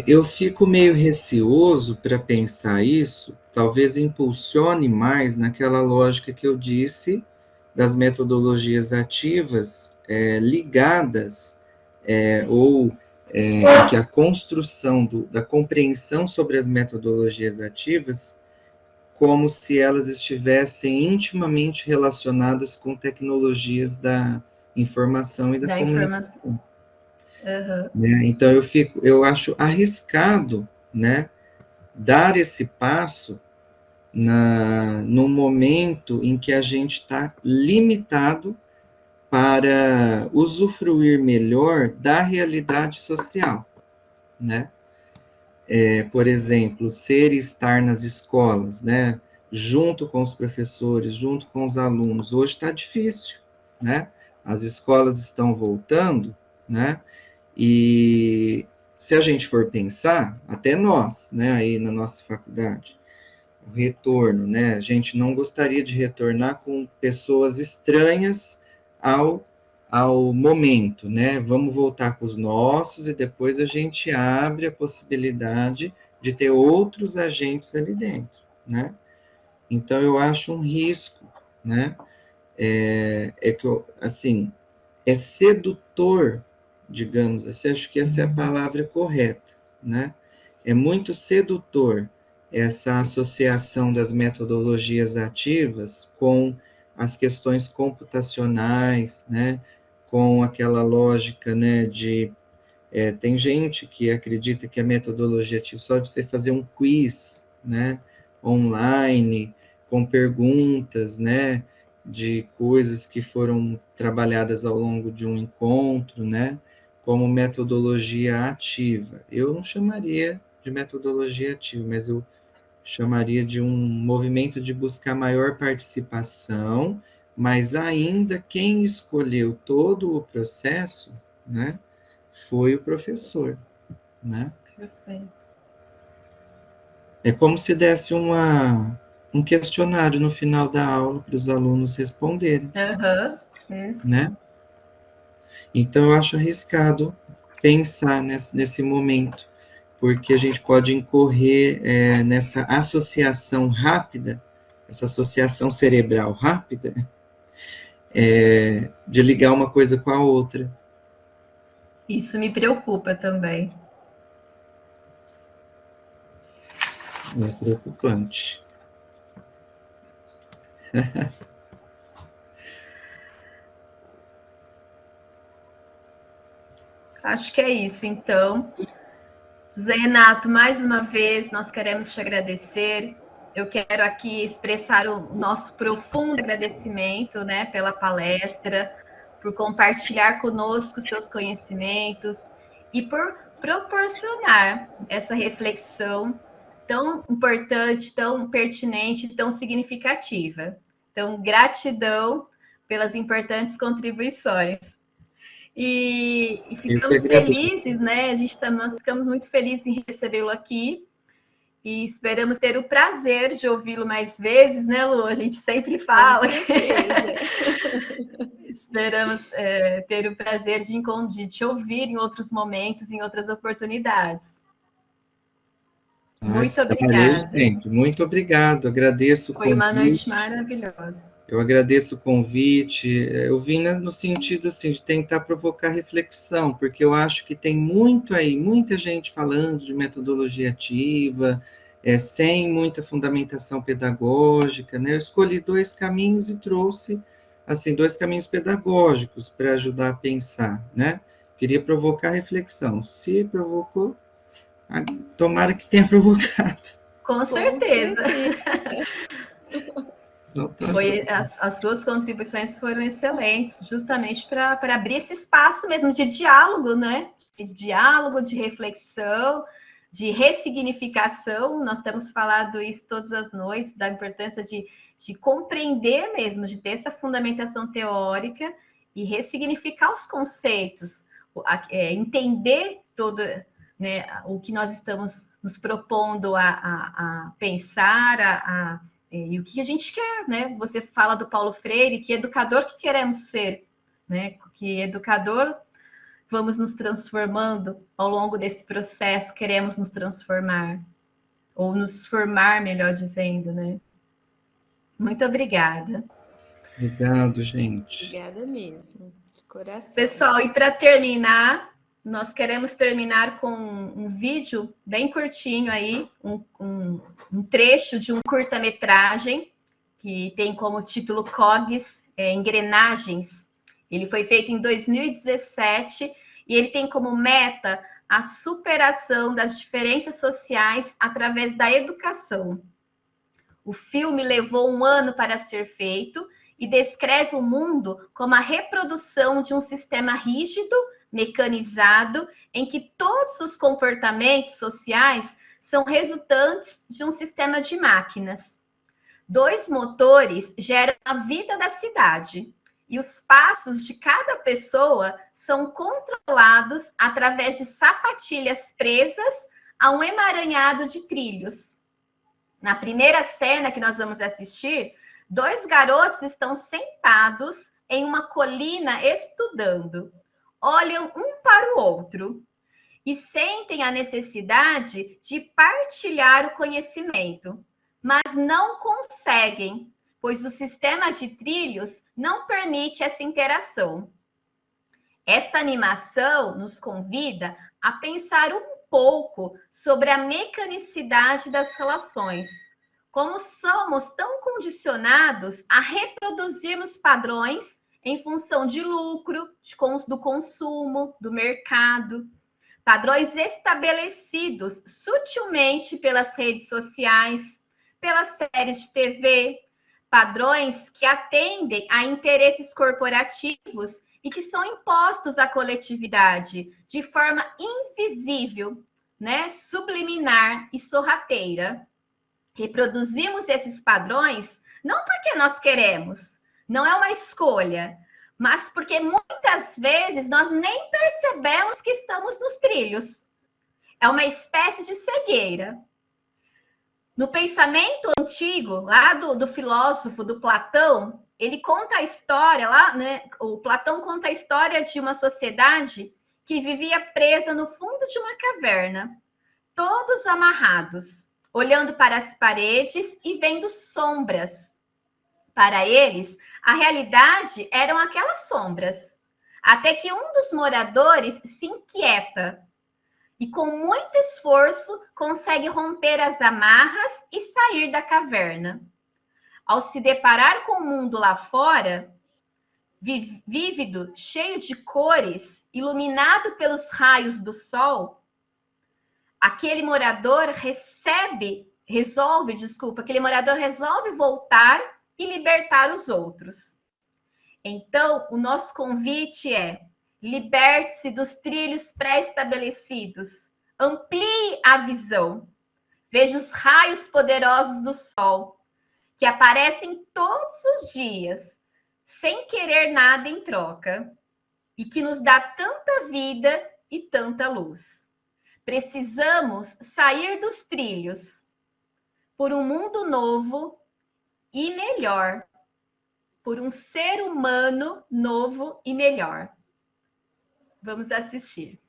Speaker 6: Eu fico meio receoso para pensar isso, talvez impulsione mais naquela lógica que eu disse das metodologias ativas ligadas ou que a construção da compreensão sobre as metodologias ativas como se elas estivessem intimamente relacionadas com tecnologias da informação e da comunicação.
Speaker 5: Uhum.
Speaker 6: Né? Então eu acho arriscado, né, dar esse passo no momento em que a gente está limitado para usufruir melhor da realidade social, né? Por exemplo, ser e estar nas escolas, né? Junto com os professores, junto com os alunos. Hoje está difícil, né? As escolas estão voltando, né? E se a gente for pensar, até nós, né, aí na nossa faculdade, o retorno, né? A gente não gostaria de retornar com pessoas estranhas ao momento, né? Vamos voltar com os nossos e depois a gente abre a possibilidade de ter outros agentes ali dentro, né? Então eu acho um risco, né? Que assim é sedutor, digamos assim, acho que essa é a palavra correta, né? É muito sedutor essa associação das metodologias ativas com as questões computacionais, né? Com aquela lógica, né, tem gente que acredita que a metodologia ativa só é você fazer um quiz, né, online, com perguntas, né, de coisas que foram trabalhadas ao longo de um encontro, né, como metodologia ativa. Eu não chamaria de metodologia ativa, mas eu chamaria de um movimento de buscar maior participação, mas ainda quem escolheu todo o processo, né, foi o professor, né?
Speaker 5: Perfeito.
Speaker 6: É como se desse um questionário no final da aula para os alunos responderem, né? Então, eu acho arriscado pensar nesse momento, porque a gente pode incorrer nessa associação rápida, essa associação cerebral rápida, de ligar uma coisa com a outra.
Speaker 5: Isso me preocupa também.
Speaker 6: É preocupante.
Speaker 5: Acho que é isso, então. José Renato, mais uma vez, nós queremos te agradecer. Eu quero aqui expressar o nosso profundo agradecimento, né, pela palestra, por compartilhar conosco seus conhecimentos e por proporcionar essa reflexão tão importante, tão pertinente, tão significativa. Então, gratidão pelas importantes contribuições. E ficamos felizes, né? Nós ficamos muito felizes em recebê-lo aqui e esperamos ter o prazer de ouvi-lo mais vezes, né, Lu? A gente sempre fala. Esperamos ter o prazer de te ouvir em outros momentos, em outras oportunidades. Muito obrigada.
Speaker 6: Sempre. Muito obrigado. Agradeço o convite.
Speaker 5: Foi uma noite maravilhosa.
Speaker 6: Eu agradeço o convite. Eu vim no sentido assim, de tentar provocar reflexão, porque eu acho que tem muito aí, muita gente falando de metodologia ativa, sem muita fundamentação pedagógica, né? Eu escolhi 2 caminhos e trouxe assim 2 caminhos pedagógicos para ajudar a pensar, né? Queria provocar reflexão. Se provocou, tomara que tenha provocado.
Speaker 5: Com certeza. As suas contribuições foram excelentes, justamente para abrir esse espaço mesmo de diálogo, né? De diálogo, de reflexão, de ressignificação. Nós temos falado isso todas as noites, da importância de compreender mesmo, de ter essa fundamentação teórica e ressignificar os conceitos, entender todo, né, o que nós estamos nos propondo a pensar, e o que a gente quer, né? Você fala do Paulo Freire, que educador que queremos ser, né? Que educador vamos nos transformando ao longo desse processo, queremos nos transformar, ou nos formar, melhor dizendo, né? Muito obrigada.
Speaker 6: Obrigado, gente.
Speaker 4: Obrigada mesmo, de coração.
Speaker 5: Pessoal, e para terminar, nós queremos terminar com um vídeo bem curtinho aí, um trecho de um curta-metragem que tem como título COGS, Engrenagens. Ele foi feito em 2017 e ele tem como meta a superação das diferenças sociais através da educação. O filme levou 1 ano para ser feito e descreve o mundo como a reprodução de um sistema rígido, mecanizado, em que todos os comportamentos sociais são resultantes de um sistema de máquinas. 2 motores geram a vida da cidade e os passos de cada pessoa são controlados através de sapatilhas presas a um emaranhado de trilhos. Na primeira cena que nós vamos assistir, 2 garotos estão sentados em uma colina estudando. Olham um para o outro e sentem a necessidade de partilhar o conhecimento, mas não conseguem, pois o sistema de trilhos não permite essa interação. Essa animação nos convida a pensar um pouco sobre a mecanicidade das relações, como somos tão condicionados a reproduzirmos padrões em função de lucro, do consumo, do mercado, padrões estabelecidos sutilmente pelas redes sociais, pelas séries de TV, padrões que atendem a interesses corporativos e que são impostos à coletividade de forma invisível, né, subliminar e sorrateira. Reproduzimos esses padrões não porque nós queremos, não é uma escolha, mas porque muitas vezes nós nem percebemos que estamos nos trilhos. É uma espécie de cegueira. No pensamento antigo, lá do filósofo, do Platão, ele conta a história, lá, né? O Platão conta a história de uma sociedade que vivia presa no fundo de uma caverna, todos amarrados, olhando para as paredes e vendo sombras. Para eles, a realidade eram aquelas sombras, até que um dos moradores se inquieta e, com muito esforço, consegue romper as amarras e sair da caverna. Ao se deparar com o mundo lá fora, vívido, cheio de cores, iluminado pelos raios do sol, aquele morador resolve voltar e libertar os outros. Então, o nosso convite é: liberte-se dos trilhos pré-estabelecidos, amplie a visão, veja os raios poderosos do sol, que aparecem todos os dias, sem querer nada em troca, e que nos dá tanta vida e tanta luz. Precisamos sair dos trilhos por um mundo novo e melhor, por um ser humano novo e melhor. Vamos assistir.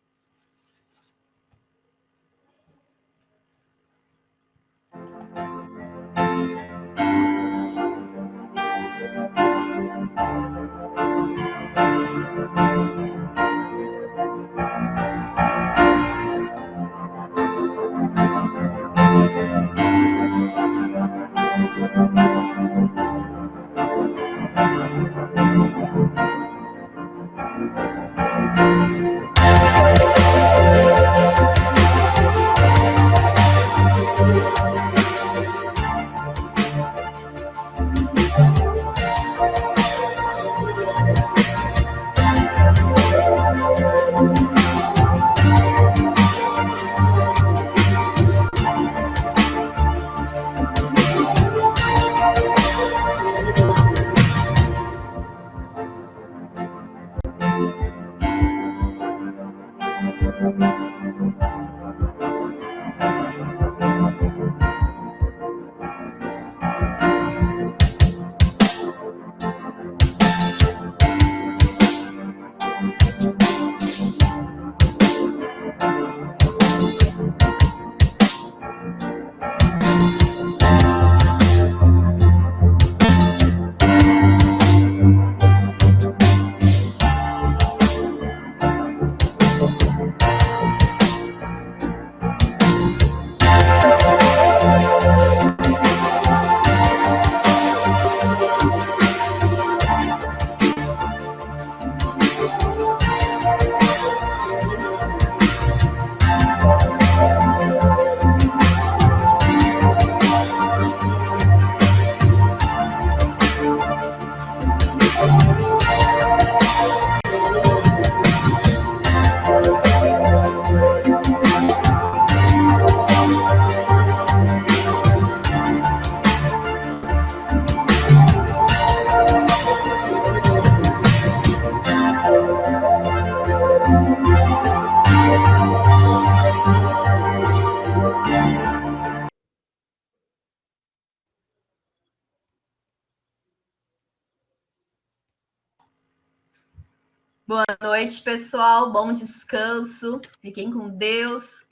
Speaker 5: Boa noite, pessoal. Bom descanso. Fiquem com Deus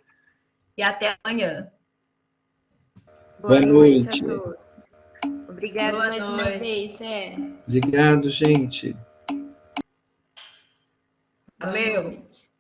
Speaker 5: e até amanhã.
Speaker 4: Boa noite a todos. Obrigada mais uma vez,
Speaker 6: Obrigado, gente.
Speaker 5: Valeu.
Speaker 4: Boa noite.